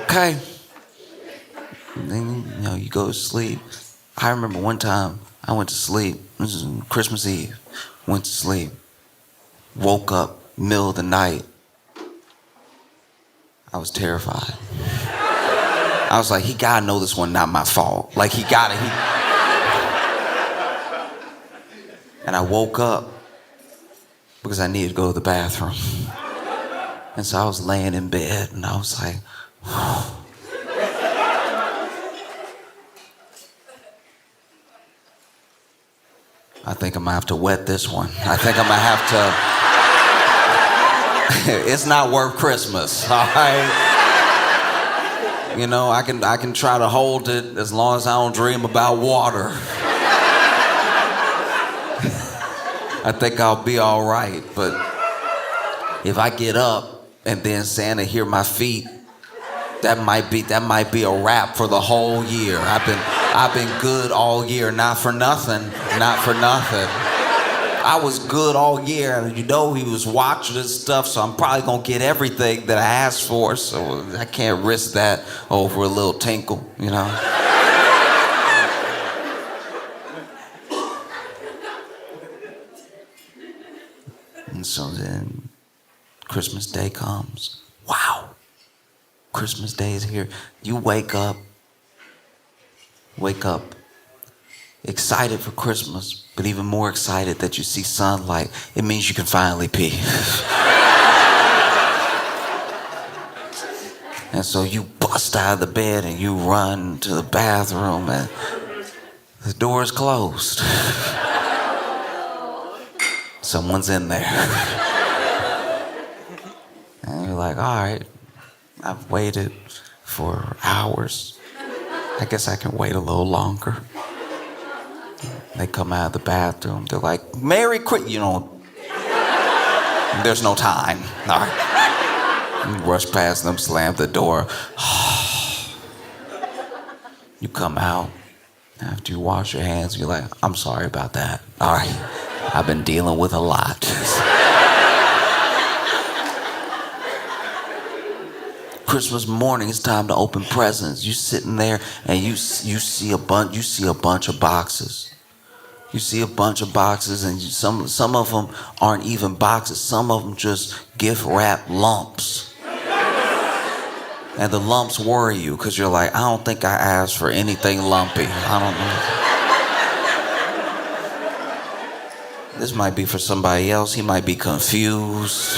okay. And then, you go to sleep. I remember one time I went to sleep. This was Christmas Eve. Went to sleep. Woke up middle of the night. I was terrified. I was like, he gotta know this one not my fault. Like, he gotta. And I woke up because I needed to go to the bathroom. And so I was laying in bed, and I was like, I think I'm gonna have to wet this one. I think I'm gonna have to. It's not worth Christmas, all right? You know, I can try to hold it as long as I don't dream about water. I think I'll be all right, but if I get up and then Santa hear my feet, that might be a wrap for the whole year. I've been good all year, not for nothing. I was good all year, and he was watching this stuff, so I'm probably gonna get everything that I asked for, so I can't risk that over a little tinkle, you know? And so then Christmas Day comes. Wow. Christmas Day is here. You wake up excited for Christmas, but even more excited that you see sunlight. It means you can finally pee. And so you bust out of the bed and you run to the bathroom, and the door is closed. Someone's in there. And you're like, all right, I've waited for hours. I guess I can wait a little longer. They come out of the bathroom. They're like, Merry Christmas. You know, there's no time. All right. You rush past them, slam the door. You come out, After you wash your hands, you're like, I'm sorry about that. All right, I've been dealing with a lot. Christmas morning, it's time to open presents. You sitting there and you see a bunch of boxes. You see a bunch of boxes, and some of them aren't even boxes. Some of them just gift wrap lumps. And the lumps worry you because you're like, I don't think I asked for anything lumpy. I don't know. This might be for somebody else. He might be confused.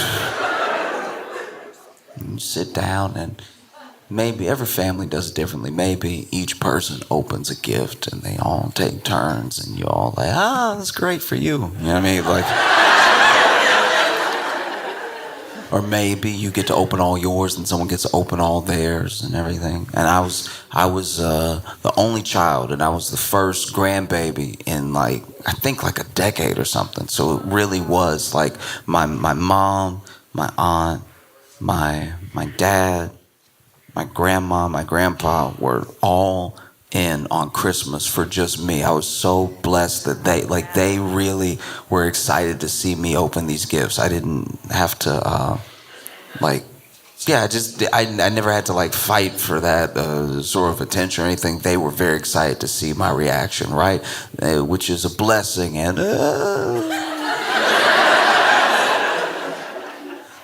You sit down, and maybe every family does it differently. Maybe each person opens a gift and they all take turns, and you're all like, that's great for you. You know what I mean? Like, or maybe you get to open all yours and someone gets to open all theirs and everything. And I was the only child, and I was the first grandbaby in I think a decade or something. So it really was like my mom, my aunt, my dad, my grandma, my grandpa were all in on Christmas for just me. I was so blessed that they really were excited to see me open these gifts. I didn't have to I never had to fight for that sort of attention or anything. They were very excited to see my reaction, right? Which is a blessing, and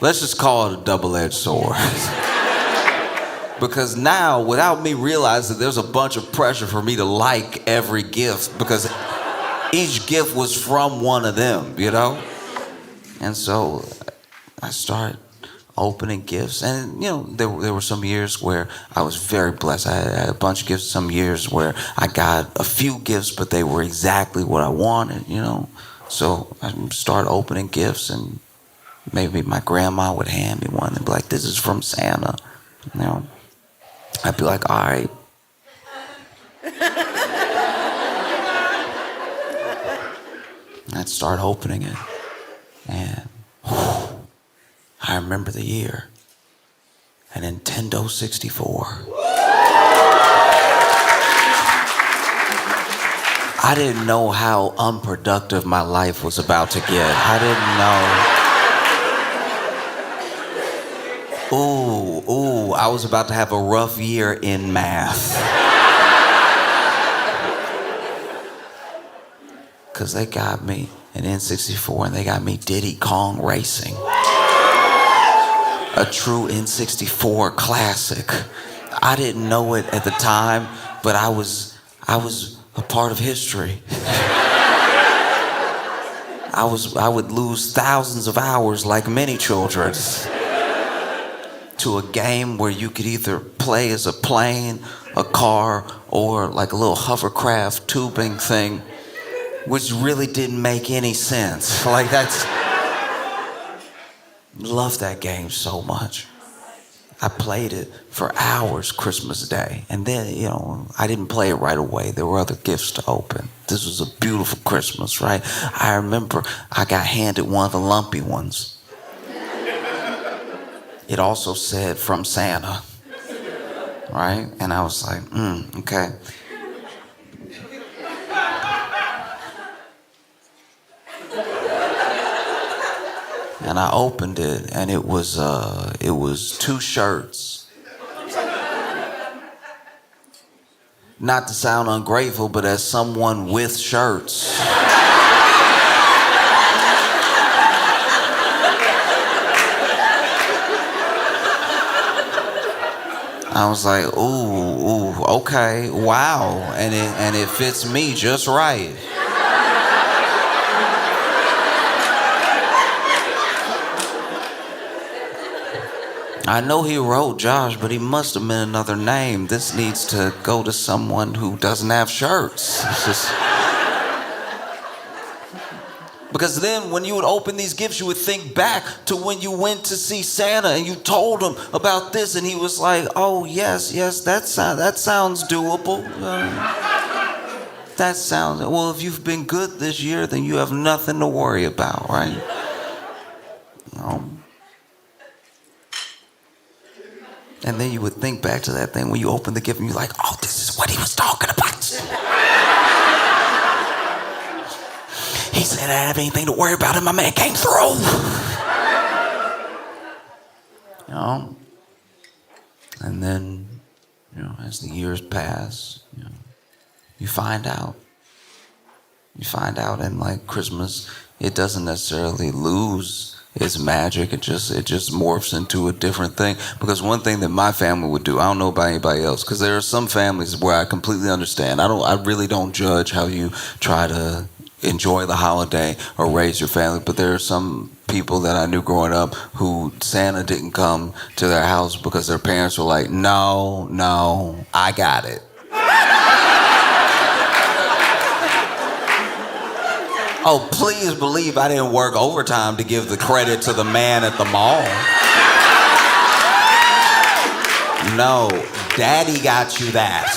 let's just call it a double-edged sword. Because now, without me realizing, there's a bunch of pressure for me to like every gift because each gift was from one of them, you know? And so I started opening gifts. And, there were some years where I was very blessed. I had a bunch of gifts, some years where I got a few gifts, but they were exactly what I wanted, So I started opening gifts, and maybe my grandma would hand me one and be like, this is from Santa, I'd be like, all right. I'd start opening it. And I remember the year. A Nintendo 64. I didn't know how unproductive my life was about to get. I didn't know. I was about to have a rough year in math. Because they got me an N64 and they got me Diddy Kong Racing. A true N64 classic. I didn't know it at the time, but I was a part of history. I would lose thousands of hours like many children to a game where you could either play as a plane, a car, or like a little hovercraft tubing thing, which really didn't make any sense. Love that game so much. I played it for hours Christmas Day. And then, I didn't play it right away. There were other gifts to open. This was a beautiful Christmas, right? I remember I got handed one of the lumpy ones. It also said from Santa, right? And I was like, okay. And I opened it, and it was 2 shirts. Not to sound ungrateful, but as someone with shirts, I was like, ooh, okay, wow, and it fits me just right. I know he wrote Josh, but he must have meant another name. This needs to go to someone who doesn't have shirts. It's just... Because then when you would open these gifts, you would think back to when you went to see Santa and you told him about this, and he was like, oh, yes, that sounds doable. Well, if you've been good this year, then you have nothing to worry about, right? And then you would think back to that thing when you open the gift and you're like, oh, this is what he was talking about. He said I didn't have anything to worry about and my man came through. You know? And then, you know, as the years pass, you know, you find out. You find out, and like Christmas, it doesn't necessarily lose its magic. It just morphs into a different thing. Because one thing that my family would do, I don't know about anybody else, because there are some families where I completely understand. I really don't judge how you try to enjoy the holiday or raise your family, but there are some people that I knew growing up who Santa didn't come to their house because their parents were like, no, I got it. Oh, please believe I didn't work overtime to give the credit to the man at the mall. No, daddy got you that.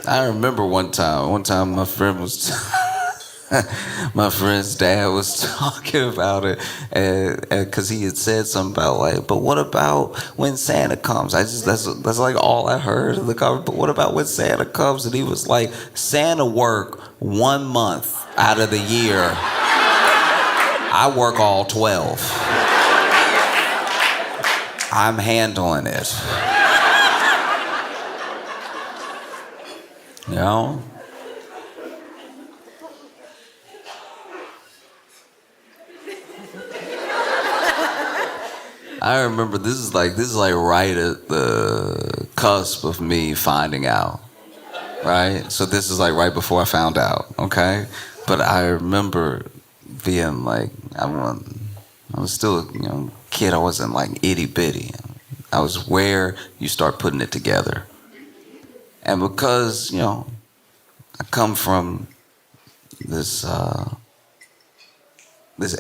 I remember one time my friend was my friend's dad was talking about it, and because he had said something about like, but what about when Santa comes? That's like all I heard in the conversation. But what about when Santa comes? And he was like, Santa work 1 month out of the year. I work all 12. I'm handling it. You know? I remember this is like right at the cusp of me finding out, right? So this is like right before I found out, okay? But I remember being like, I was still a kid. I wasn't like itty bitty. I was where you start putting it together. And because, I come from this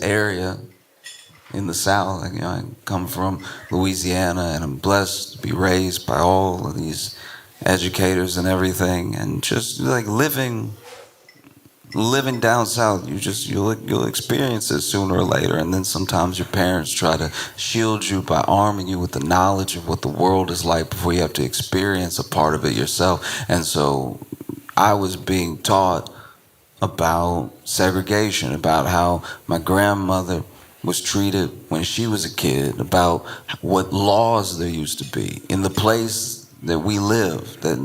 area in the South, I come from Louisiana, and I'm blessed to be raised by all of these educators and everything, and just like living down south, you'll experience it sooner or later. And then sometimes your parents try to shield you by arming you with the knowledge of what the world is like before you have to experience a part of it yourself. And so I was being taught about segregation, about how my grandmother was treated when she was a kid, about what laws there used to be in the place that we live. That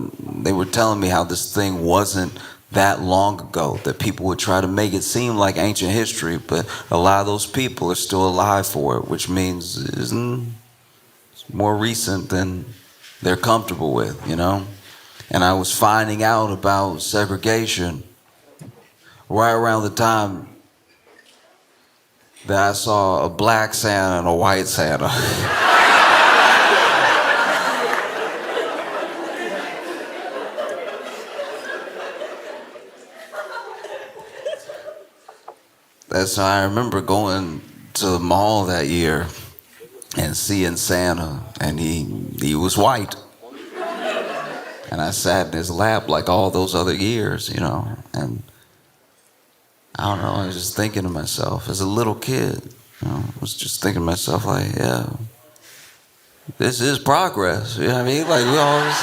they were telling me how this thing wasn't that long ago, that people would try to make it seem like ancient history, but a lot of those people are still alive for it, which means it's more recent than they're comfortable with, And I was finding out about segregation right around the time that I saw a black Santa and a white Santa. So I remember going to the mall that year and seeing Santa, and he was white. And I sat in his lap like all those other years, and I don't know, I was just thinking to myself as a little kid, I was just thinking to myself like, yeah, this is progress, you know what I mean? Like we always...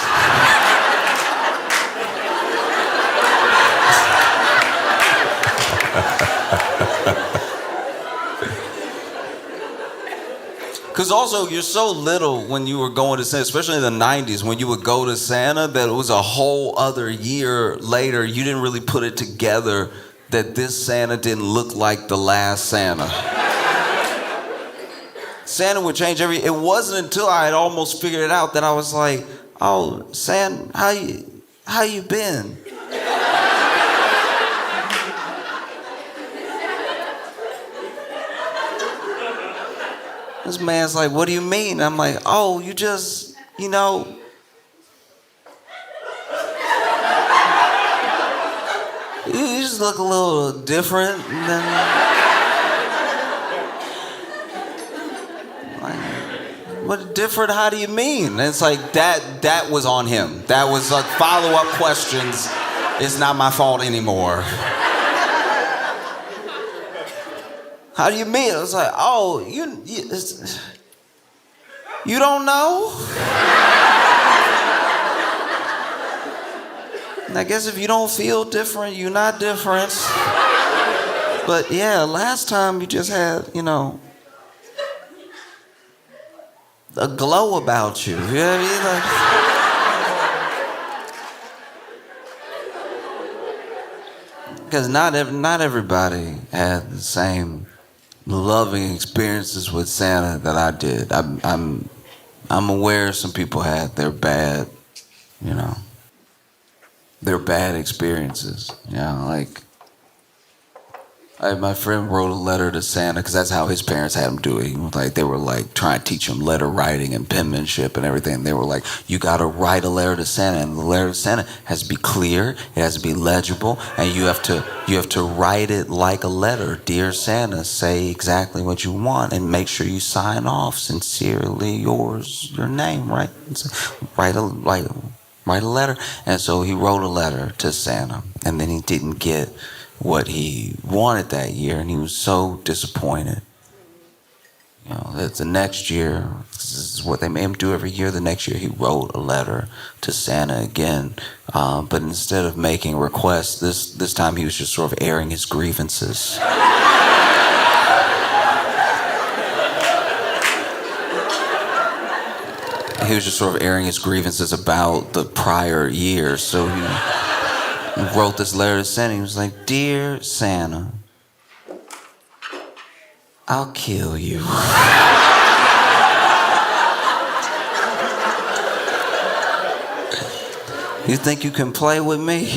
Because also, you're so little when you were going to Santa, especially in the 90s, when you would go to Santa, that it was a whole other year later. You didn't really put it together that this Santa didn't look like the last Santa. Santa would change it wasn't until I had almost figured it out that I was like, oh, Santa, how you been? This man's like, what do you mean? I'm like, oh, you just, you just look a little different than... Like, what different, how do you mean? And it's like, that was on him. That was like follow-up questions. It's not my fault anymore. How do you mean? I was like, oh, You don't know? And I guess if you don't feel different, you're not different. But yeah, last time you just had, a glow about you. You know what I mean? Because not everybody had the same loving experiences with Santa that I did. I'm aware some people had their bad, their bad experiences. My friend wrote a letter to Santa because that's how his parents had him do it. They were trying to teach him letter writing and penmanship and everything. They were like, you got to write a letter to Santa, and the letter to Santa has to be clear, it has to be legible, and you have to write it like a letter. Dear Santa, say exactly what you want, and make sure you sign off sincerely yours, your name, right? Write a letter. And so he wrote a letter to Santa, and then he didn't get what he wanted that year, and he was so disappointed. That the next year, this is what they made him do every year. The next year, he wrote a letter to Santa again, but instead of making requests, this time he was just sort of airing his grievances. He was just sort of airing his grievances about the prior year. So he wrote this letter to Santa. He was like, Dear Santa, I'll kill you. You think you can play with me?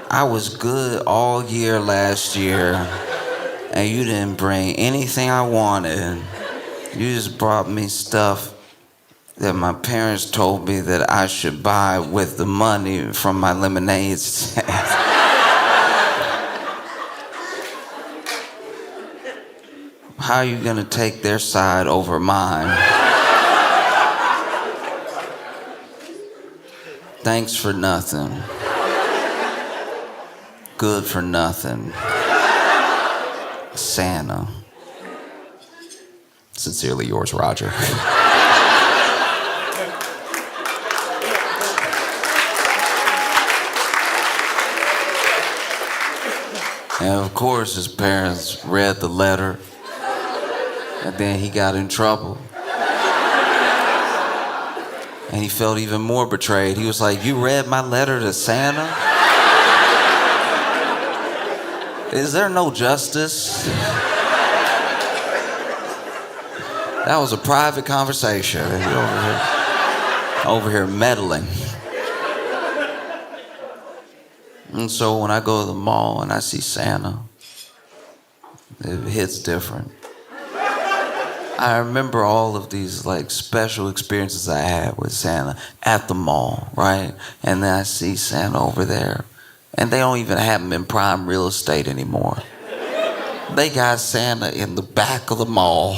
I was good all year last year, and you didn't bring anything I wanted. You just brought me stuff that my parents told me that I should buy with the money from my lemonade stand. How are you gonna take their side over mine? Thanks for nothing. Good for nothing. Santa. Sincerely yours, Roger. And of course, his parents read the letter, and then he got in trouble. And he felt even more betrayed. He was like, you read my letter to Santa? Is there no justice? That was a private conversation. Over here meddling. And so when I go to the mall and I see Santa, it hits different. I remember all of these special experiences I had with Santa at the mall, right? And then I see Santa over there, and they don't even have him in prime real estate anymore. They got Santa in the back of the mall.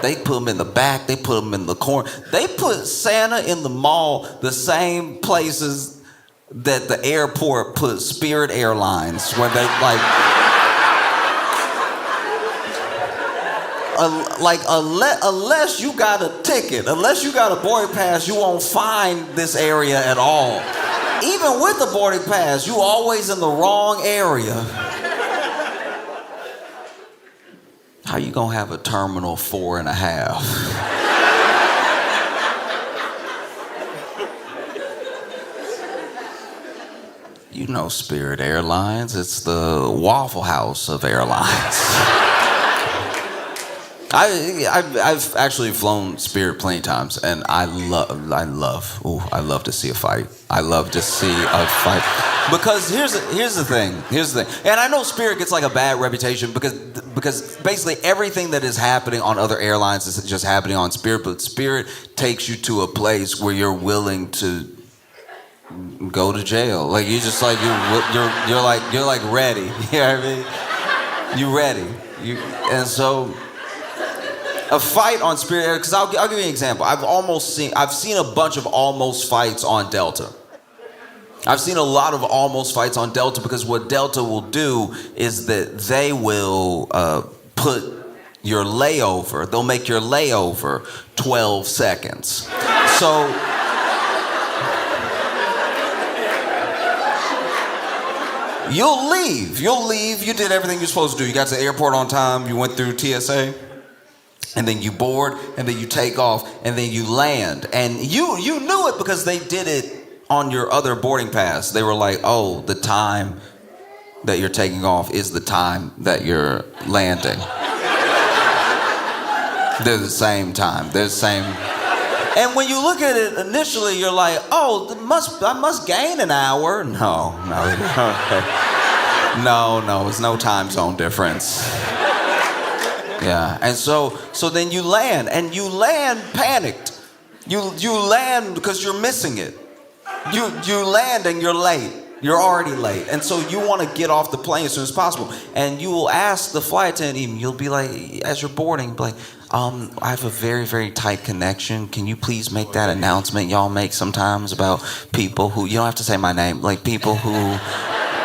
They put him in the back, they put him in the corner. They put Santa in the mall the same places that the airport put Spirit Airlines, where they unless you got a ticket, unless you got a boarding pass, you won't find this area at all. Even with the boarding pass, you always in the wrong area. How you gonna have a terminal 4.5? You know Spirit Airlines, it's the Waffle House of airlines. I've actually flown Spirit plenty times, and I love to see a fight. I love to see a fight. Because here's the thing. And I know Spirit gets a bad reputation because basically everything that is happening on other airlines is just happening on Spirit, but Spirit takes you to a place where you're willing to go to jail. You just you're ready. You know what I mean? You ready. And so a fight on Spirit Air, because I'll give you an example. I've seen a bunch of almost fights on Delta. I've seen a lot of almost fights on Delta because what Delta will do is that they will put your layover, they'll make your layover 12 seconds. So you'll leave, you did everything you're supposed to do. You got to the airport on time, you went through TSA, and then you board, and then you take off, and then you land. And you knew it because they did it on your other boarding pass. They were like, oh, the time that you're taking off is the time that you're landing. They're the same time. They're the same. And when you look at it initially, you're like, oh, I must gain an hour. No. No, it's no time zone difference. Yeah, and so then you land, and you land panicked. You land because you're missing it. You land and you're late. You're already late. And so you want to get off the plane as soon as possible. And you will ask the flight attendant even, you'll be like, as you're boarding, be like, I have a very, very tight connection. Can you please make that announcement y'all make sometimes about people who, you don't have to say my name, like people who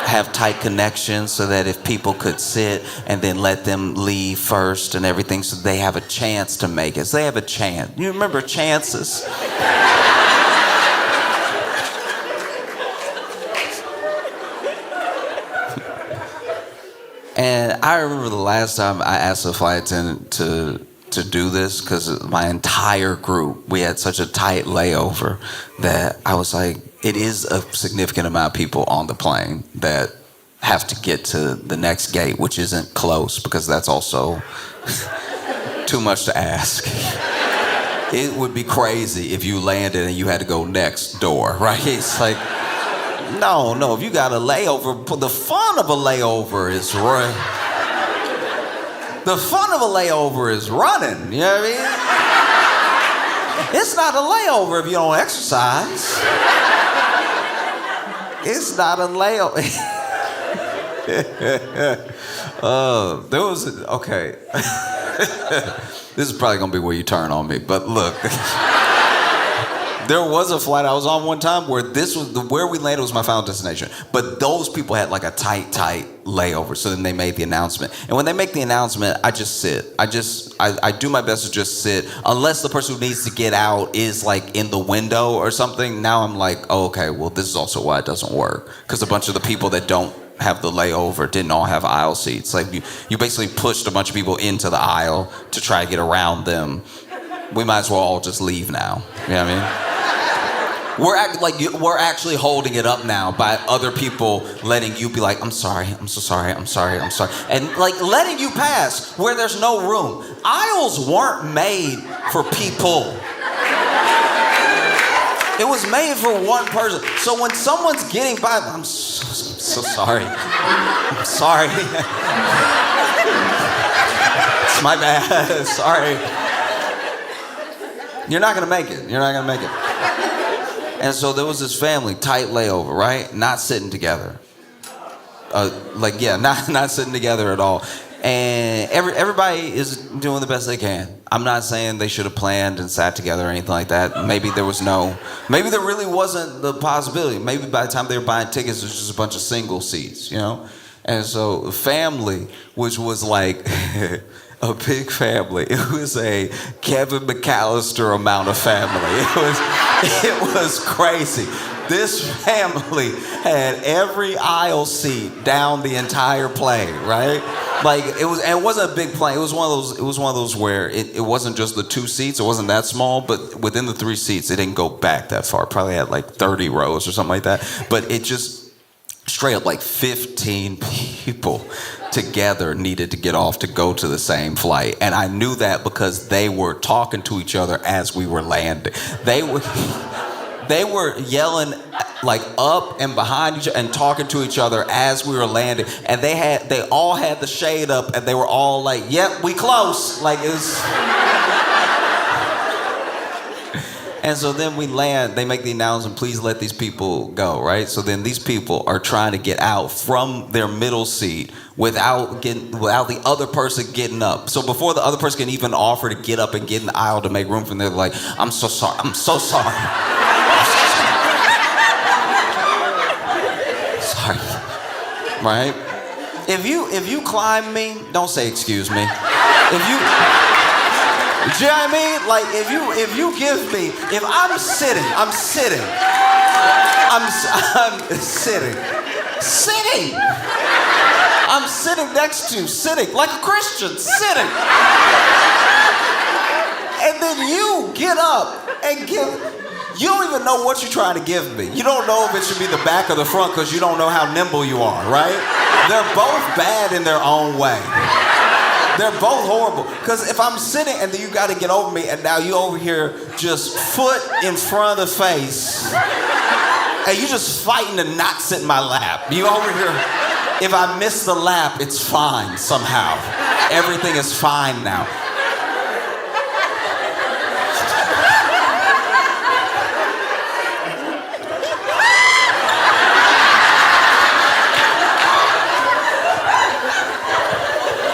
have tight connections, so that if people could sit and then let them leave first and everything, so they have a chance to make it. So they have a chance. You remember chances? And I remember the last time I asked a flight attendant to do this, because my entire group, we had such a tight layover that I was like, it is a significant amount of people on the plane that have to get to the next gate, which isn't close, because that's also too much to ask. It would be crazy if you landed and you had to go next door, right? It's like, no, if you got a layover, the fun of a layover is running. The fun of a layover is running, you know what I mean? It's not a layover if you don't exercise. It's not a layover. Okay. This is probably gonna be where you turn on me, but look. There was a flight I was on one time where where we landed was my final destination. But those people had like a tight layover. So then they made the announcement. And when they make the announcement, I just sit. I do my best to just sit. Unless the person who needs to get out is like in the window or something. Now I'm like, oh, okay, well, this is also why it doesn't work. Because a bunch of the people that don't have the layover didn't all have aisle seats. Like you basically pushed a bunch of people into the aisle to try to get around them. We might as well all just leave now. You know what I mean? We're actually holding it up now by other people letting you be like, I'm sorry, I'm so sorry, I'm sorry. And like letting you pass where there's no room. Aisles weren't made for people. It was made for one person. So when someone's getting by, I'm so sorry. I'm sorry. It's my bad. Sorry. You're not gonna make it. And so there was this family, tight layover, right? Not sitting together. Not sitting together at all. And everybody is doing the best they can. I'm not saying they should have planned and sat together or anything like that. Maybe there really wasn't the possibility. Maybe by the time they were buying tickets, it was just a bunch of single seats, you know? And so the family, which was like a big family. It was a Kevin McAllister amount of family. It was crazy. This family had every aisle seat down the entire plane, right? Like it wasn't a big plane. It was one of those where it wasn't just the two seats. It wasn't that small, but within the three seats, it didn't go back that far. It probably had like 30 rows or something like that. But it just straight up like 15 people together needed to get off to go to the same flight. And I knew that because they were talking to each other as we were landing. They were yelling like up and behind each other and talking to each other as we were landing. And they all had the shade up and they were all like, yep, we close. Like it was... And so then we land, they make the announcement, please let these people go, right? So then these people are trying to get out from their middle seat without the other person getting up. So before the other person can even offer to get up and get in the aisle to make room for them, they're like, I'm so sorry. right? If you climb me, don't say excuse me. If you, do you know what I mean? Like if you give me, if I'm sitting, I'm sitting next to you, sitting like a Christian, sitting. And then you get up and you don't even know what you're trying to give me. You don't know if it should be the back or the front because you don't know how nimble you are, right? They're both bad in their own way. They're both horrible. Because if I'm sitting and then you got to get over me and now you over here just foot in front of the face and you just fighting to not sit in my lap. You over here, if I miss the lap, it's fine somehow. Everything is fine now.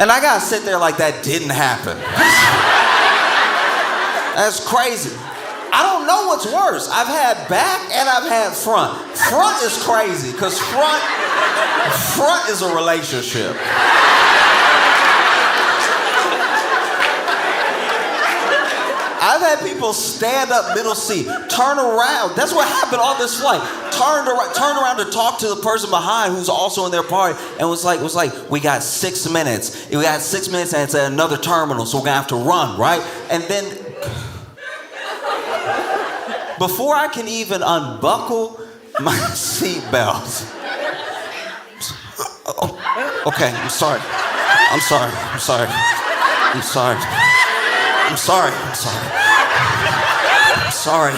And I gotta sit there like that didn't happen. That's crazy. I don't know what's worse. I've had back and I've had front. Front is crazy, because front is a relationship. I've had people stand up middle seat, turn around. That's what happened on this flight. Turn around to talk to the person behind who's also in their party, and was like, we got 6 minutes. We got 6 minutes, and it's at another terminal, so we're gonna have to run, right? And then, before I can even unbuckle my seatbelt, okay, I'm sorry. I'm sorry. I'm sorry. I'm sorry. I'm sorry. I'm sorry. I'm sorry.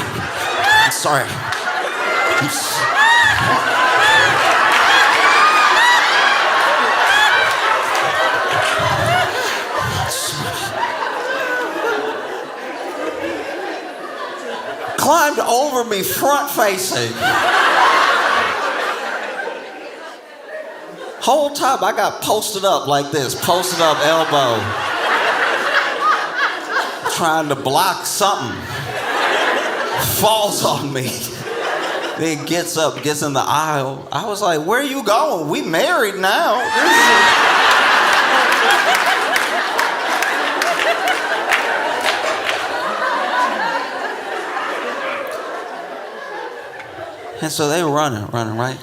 I'm sorry. I'm climbed over me front facing. Whole time I got posted up like this, posted up elbow. Trying to block something, falls on me, then gets up, gets in the aisle. I was like, where are you going? We married now. And so they were running, right?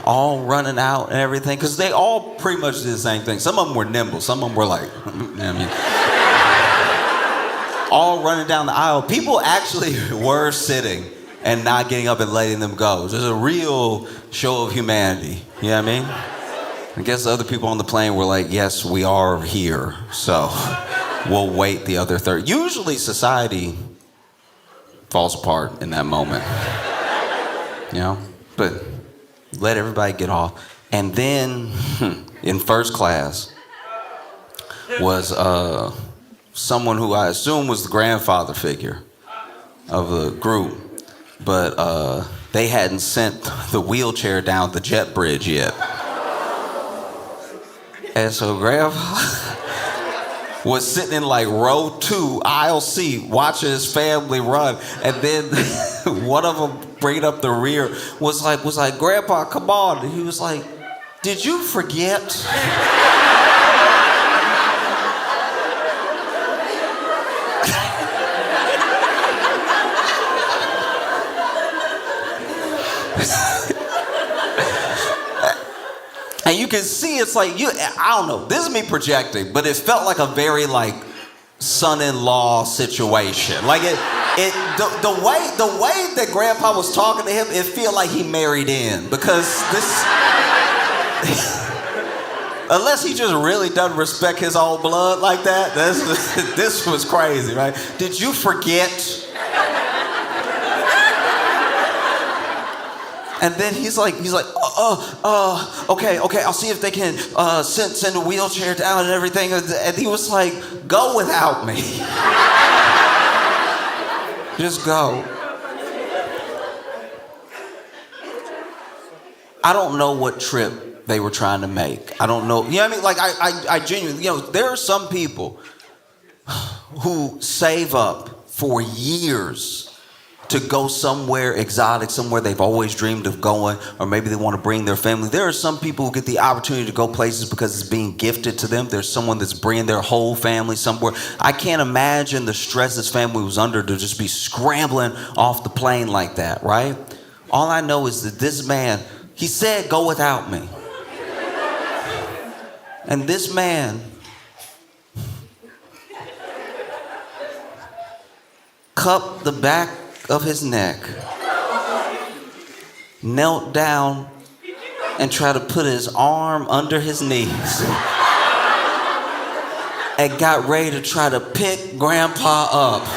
All running out and everything, because they all pretty much did the same thing. Some of them were nimble, some of them were like, you know what I mean? All running down the aisle. People actually were sitting and not getting up and letting them go. There's a real show of humanity. You know what I mean? I guess the other people on the plane were like, yes, we are here, so we'll wait the other 30. Usually society falls apart in that moment. You know? But let everybody get off. And then in first class was someone who I assume was the grandfather figure of the group, but they hadn't sent the wheelchair down the jet bridge yet. And so Grandpa was sitting in like row 2, aisle C, watching his family run, and then one of them bringing up the rear was like, Grandpa, come on. And he was like, did you forget? And you can see it's like, I don't know, this is me projecting, but it felt like a very like son-in-law situation. Like the way that Grandpa was talking to him, it felt like he married in, because this, unless he just really doesn't respect his own blood like that, this was crazy, right? Did you forget? And then he's like, okay, I'll see if they can send a wheelchair down and everything. And he was like, go without me. Just go. I don't know what trip they were trying to make. I don't know. You know what I mean? Like, I genuinely, there are some people who save up for years to go somewhere exotic, somewhere they've always dreamed of going, or maybe they want to bring their family. There are some people who get the opportunity to go places because it's being gifted to them. There's someone that's bringing their whole family somewhere. I can't imagine the stress this family was under to just be scrambling off the plane like that, right? All I know is that this man, he said, go without me. And this man cupped the back of his neck, knelt down, and tried to put his arm under his knees, and got ready to try to pick Grandpa up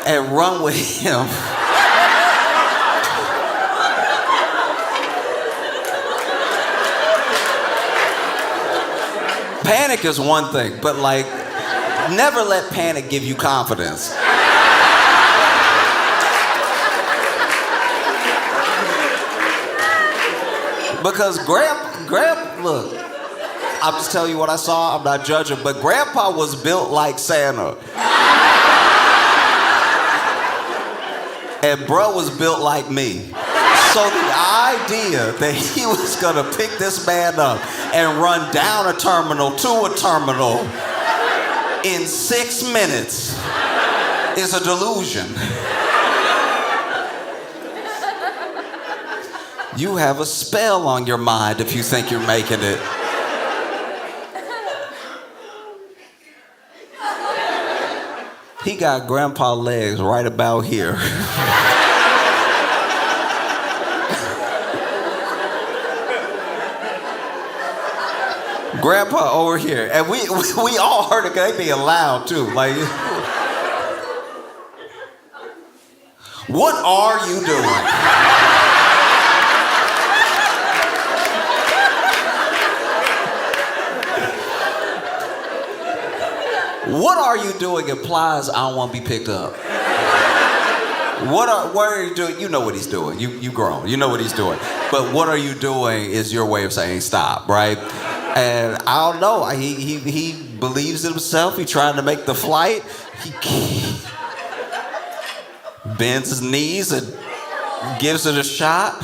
and run with him. Panic is one thing, but like, never let panic give you confidence. Because look, I'm just telling you what I saw, I'm not judging, but Grandpa was built like Santa. And bro was built like me. So the idea that he was gonna pick this man up and run down a terminal to a terminal in 6 minutes is a delusion. You have a spell on your mind if you think you're making it. He got Grandpa legs right about here. Grandpa over here. And we all heard it, they being loud too. Like, what are you doing? What are you doing implies I don't want to be picked up. What are you doing? You know what he's doing. You grown. You know what he's doing. But what are you doing is your way of saying stop, right? And I don't know. He believes in himself. He's trying to make the flight. He bends his knees and gives it a shot.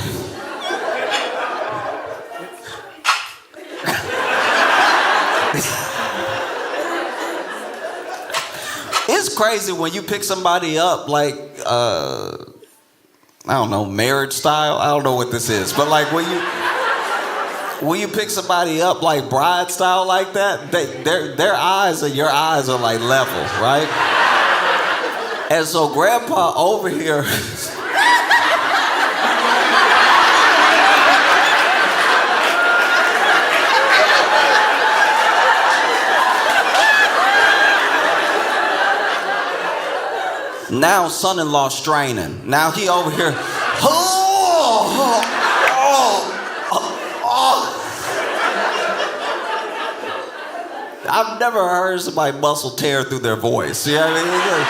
It's crazy when you pick somebody up like, I don't know, marriage style. I don't know what this is, but like when you pick somebody up like bride style like that, their eyes and your eyes are like level, right? And so Grandpa over here. Now son-in-law straining. Now he over here. I've never heard somebody muscle tear through their voice. You know what I mean?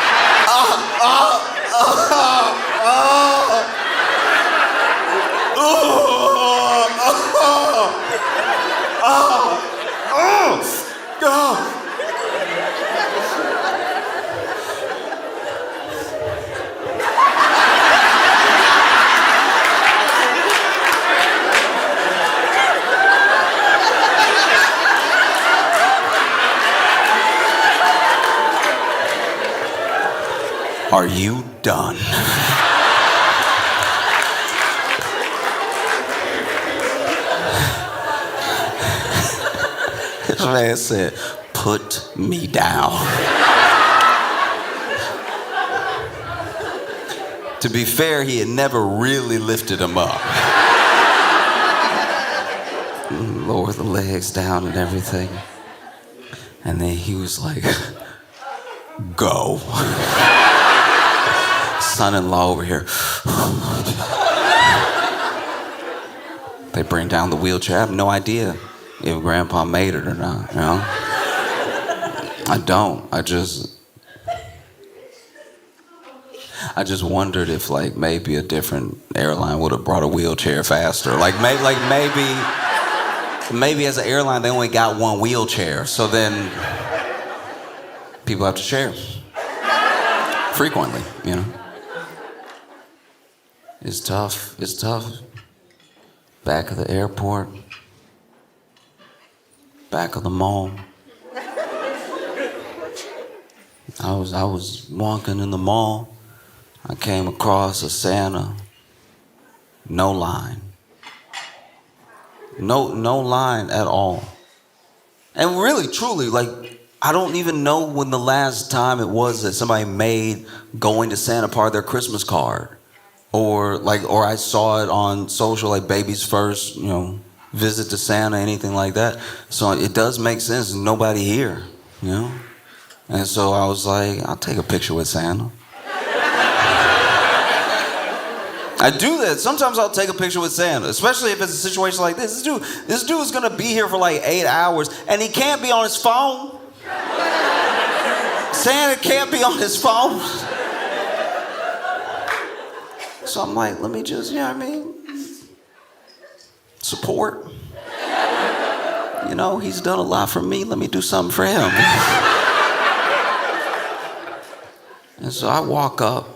Are you done? This man said, put me down. To be fair, he had never really lifted him up. Lower the legs down and everything. And then he was like, go. Son-in-law over here. They bring down the wheelchair. I have no idea if Grandpa made it or not, you know? I don't. I just wondered if like maybe a different airline would have brought a wheelchair faster. Maybe as an airline they only got one wheelchair, so then people have to share frequently, you know? It's tough. It's tough. Back of the airport. Back of the mall. I was walking in the mall. I came across a Santa. No line. No line at all. And really, truly, like, I don't even know when the last time it was that somebody made going to Santa part of their Christmas card. Or I saw it on social, like baby's first, visit to Santa, anything like that. So it does make sense. There's nobody here, And so I was like, I'll take a picture with Santa. I do that. Sometimes I'll take a picture with Santa, especially if it's a situation like this. This dude is gonna be here for like 8 hours, and he can't be on his phone. Santa can't be on his phone. So I'm like, let me just, support. He's done a lot for me. Let me do something for him. And so I walk up,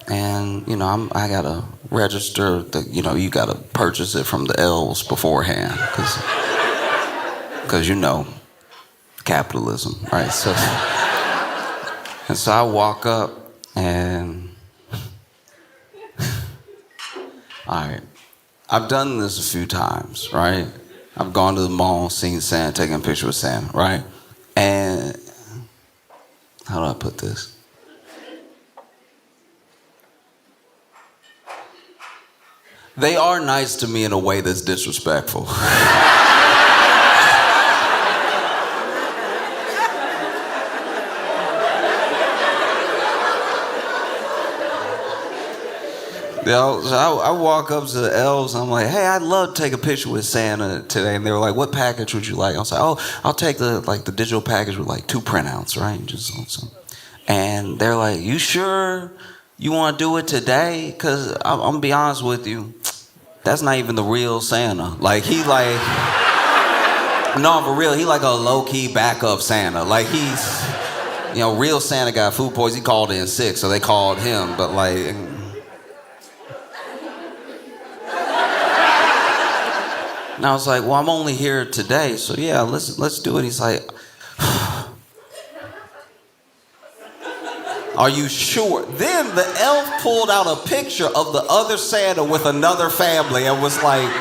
and I gotta register. You gotta purchase it from the elves beforehand, because capitalism, right? So I walk up, and all right, I've done this a few times, right? I've gone to the mall, seen Santa, taken a picture with Santa, right? And how do I put this? They are nice to me in a way that's disrespectful. So I walk up to the elves, and I'm like, hey, I'd love to take a picture with Santa today. And they were like, what package would you like? I was like, oh, I'll take the digital package with like 2 printouts, right? And they're like, you sure you want to do it today? Because I'm going to be honest with you, that's not even the real Santa. No, for real, he like a low-key backup Santa. Like he's, real Santa got food poisoning. He called in sick, so they called him. But and I was like, well, I'm only here today, so yeah, let's do it. He's like, are you sure? Then the elf pulled out a picture of the other Santa with another family and was like,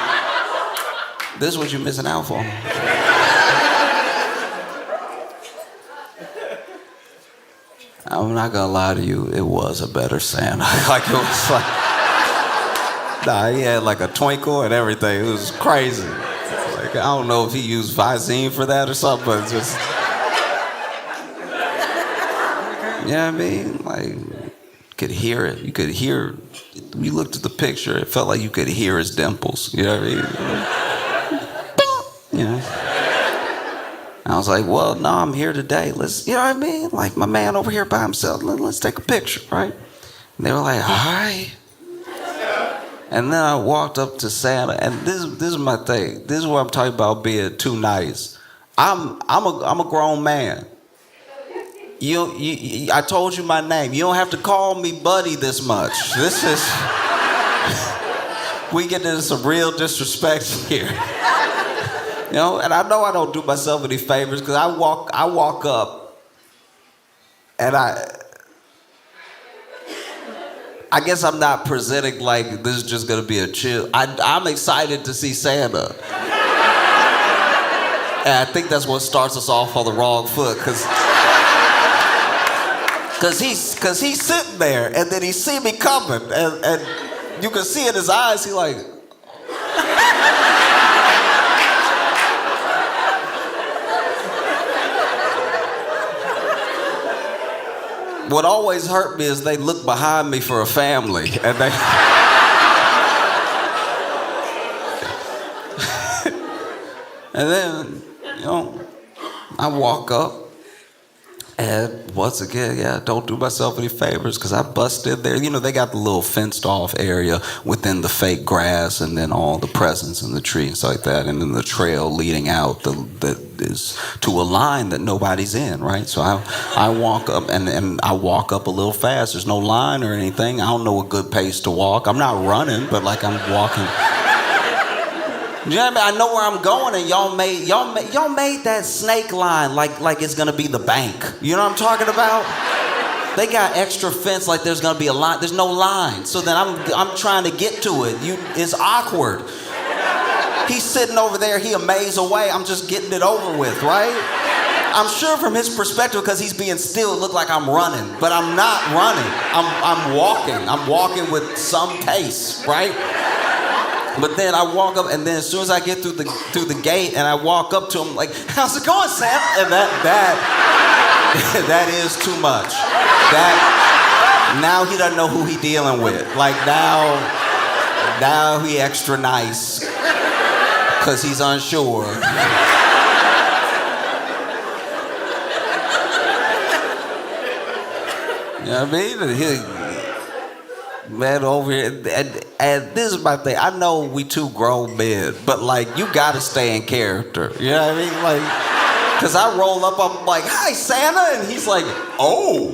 this is what you're missing out for. I'm not gonna lie to you, it was a better Santa. It was like, he had like a twinkle and everything. It was crazy. I don't know if he used Visine for that or something, but just, could hear it. You could hear, you looked at the picture, it felt like you could hear his dimples. You know what I mean? I was like, well, no, I'm here today. Let's, like my man over here by himself, let's take a picture, right? And they were like, all right. And then I walked up to Santa, and this is my thing. This is what I'm talking about being too nice. I'm a grown man. I told you my name. You don't have to call me buddy this much. We get into some real disrespect here. And I know I don't do myself any favors because I walk up, and I guess I'm not presenting like this is just gonna be a chill. I'm excited to see Santa. And I think that's what starts us off on the wrong foot, cause he's sitting there, and then he see me coming, and you can see in his eyes, he like. What always hurt me is they look behind me for a family, and they. And then, I walk up, And once again, yeah, don't do myself any favors because I busted there. You know, they got the little fenced off area within the fake grass and then all the presents in the tree and stuff like that. And then the trail leading out that is to a line that nobody's in, right? So I walk up and I walk up a little fast. There's no line or anything. I don't know a good pace to walk. I'm not running, but like I'm walking. You know what I mean? I know where I'm going, and y'all made that snake line like it's gonna be the bank. You know what I'm talking about? They got extra fence like there's gonna be a line. There's no line. So then I'm trying to get to it. It's awkward. He's sitting over there. He a maze away. I'm just getting it over with, right? I'm sure from his perspective, because he's being still, it looked like I'm running, but I'm not running. I'm walking. I'm walking with some pace, right? But then I walk up, and then as soon as I get through the gate, and I walk up to him like, "How's it going, Sam?" And that is too much. That now he doesn't know who he dealing with. Like now he extra nice because he's unsure. You know what I mean? Man, over here, and this is my thing. I know we two grown men, but like, you gotta stay in character. You know what I mean? Like, cause I roll up, I'm like, "Hi, Santa," and he's like, "Oh."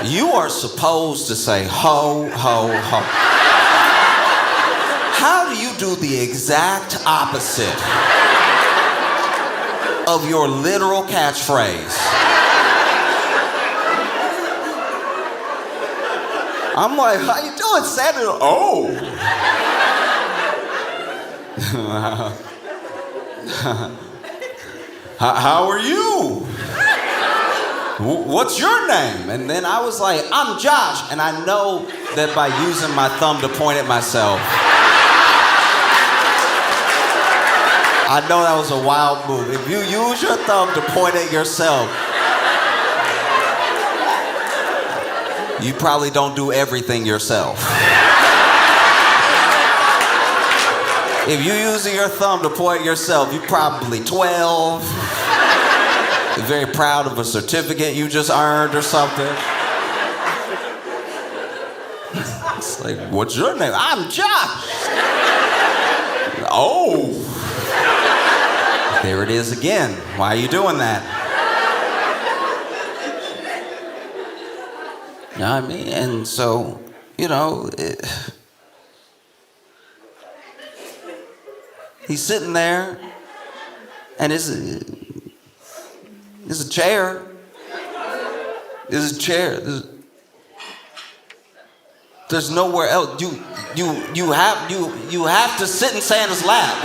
You are supposed to say ho, ho, ho. How do you do the exact opposite of your literal catchphrase? I'm like, "How you doing, Santa?" "Oh." How are you? What's your name? And then I was like, "I'm Josh." And I know that by using my thumb to point at myself, I know that was a wild move. If you use your thumb to point at yourself, you probably don't do everything yourself. If you're using your thumb to point at yourself, you're probably 12. You're very proud of a certificate you just earned or something. It's like, "What's your name?" "I'm Josh." "Oh." There it is again. Why are you doing that? You know what I mean? And so, you know, he's sitting there, and it's a chair. There's a chair. There's nowhere else. You have to sit in Santa's lap.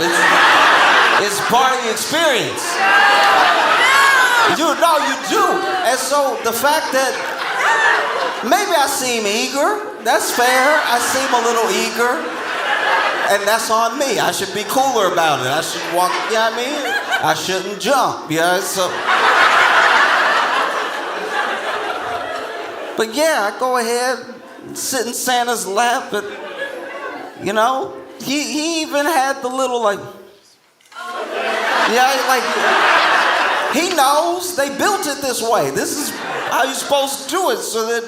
It's part of the experience. You do. And so the fact that maybe I seem eager, that's fair. I seem a little eager. And that's on me. I should be cooler about it. I should walk, you know what I mean? I shouldn't jump, you know? So. But yeah, I go ahead, sit in Santa's lap, and, you know, he even had the little like, yeah, like, he knows they built it this way. This is how you're supposed to do it, so that.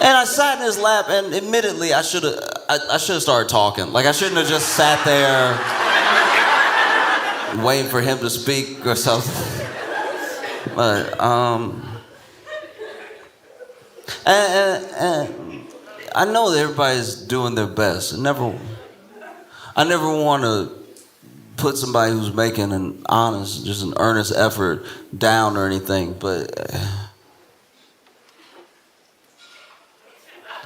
And I sat in his lap, and admittedly, I should have started talking. Like, I shouldn't have just sat there waiting for him to speak or something. But and I know that everybody's doing their best. I never want to put somebody who's making an honest, just an earnest effort down or anything, but.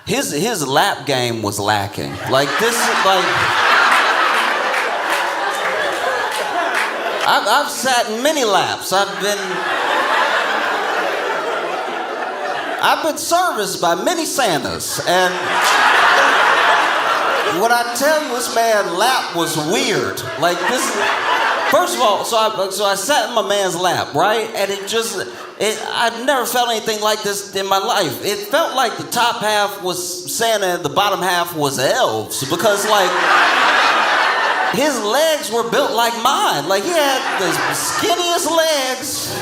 His lap game was lacking. Like this, like I've sat in many laps. I've been serviced by many Santas, and when I tell you this man's lap was weird, like this. First of all, so I sat in my man's lap, right? And I'd never felt anything like this in my life. It felt like the top half was Santa and the bottom half was elves, because like his legs were built like mine. Like he had the skinniest legs.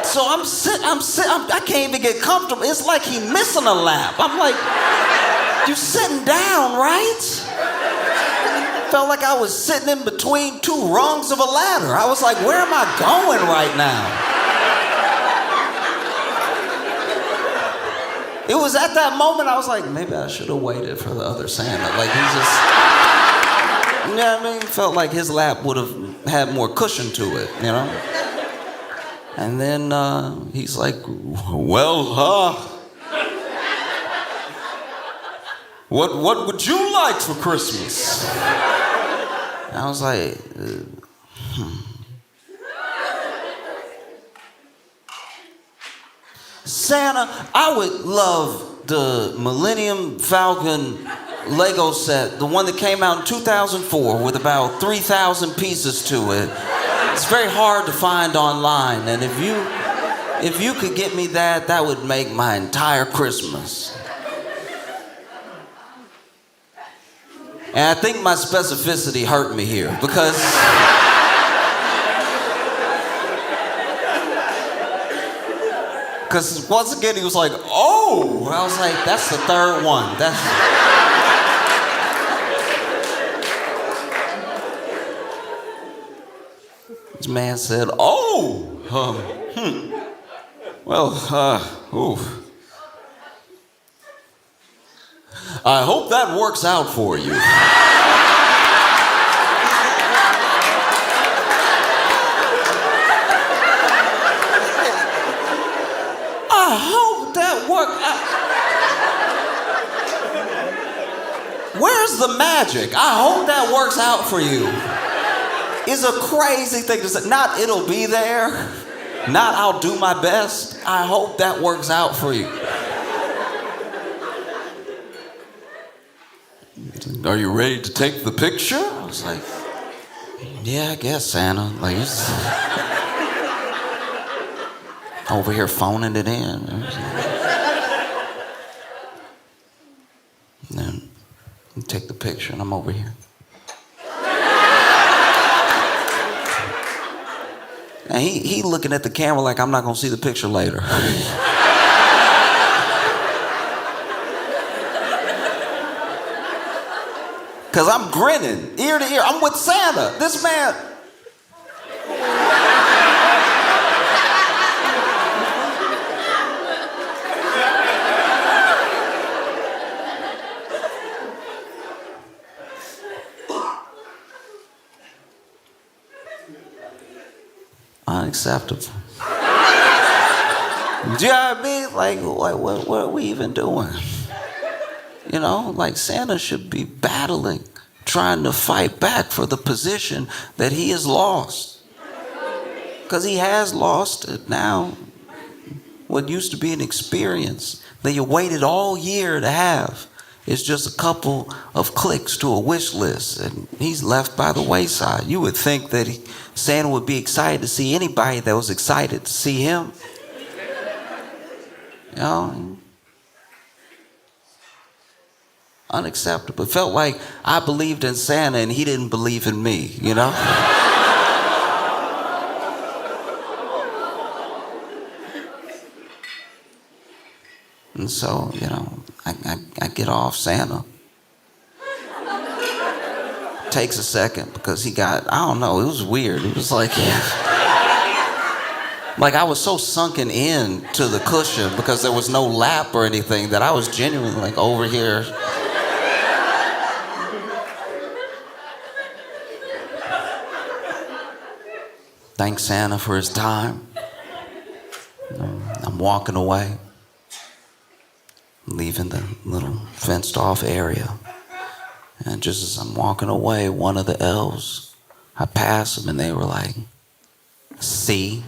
So I can't even get comfortable. It's like he missing a lap. I'm like, you sitting down, right? Felt like I was sitting in between two rungs of a ladder. I was like, where am I going right now? It was at that moment I was like, maybe I should have waited for the other Santa. Like he just, you know what I mean? Felt like his lap would have had more cushion to it, you know? And then he's like, well, what would you like for Christmas? And I was like, Santa, I would love the Millennium Falcon Lego set, the one that came out in 2004 with about 3,000 pieces to it. It's very hard to find online, and if you could get me that, that would make my entire Christmas. And I think my specificity hurt me here, because once again he was like, oh, I was like, that's the third one. This man said, oh, ooh. I hope that works out for you. I hope that works out. Where's the magic? I hope that works out for you. It's a crazy thing to say. Not it'll be there. Not I'll do my best. I hope that works out for you. Are you ready to take the picture? I was like, yeah, I guess, Santa. Like, he's over here phoning it in. And then you take the picture, and I'm over here. And he looking at the camera like I'm not gonna see the picture later. Cause I'm grinning ear to ear. I'm with Santa. This man. Unacceptable. Do you know what I mean? Like what are we even doing? You know, like Santa should be battling, trying to fight back for the position that he has lost. Because he has lost it now. What used to be an experience that you waited all year to have is just a couple of clicks to a wish list, and he's left by the wayside. You would think that Santa would be excited to see anybody that was excited to see him. You know? Unacceptable. It felt like I believed in Santa and he didn't believe in me, you know? And so, you know, I get off Santa. Takes a second because I don't know, it was weird. It was like I was so sunken in to the cushion because there was no lap or anything that I was genuinely like over here. Thank Santa for his time. I'm walking away, leaving the little fenced off area. And just as I'm walking away, one of the elves I passed them and they were like, C.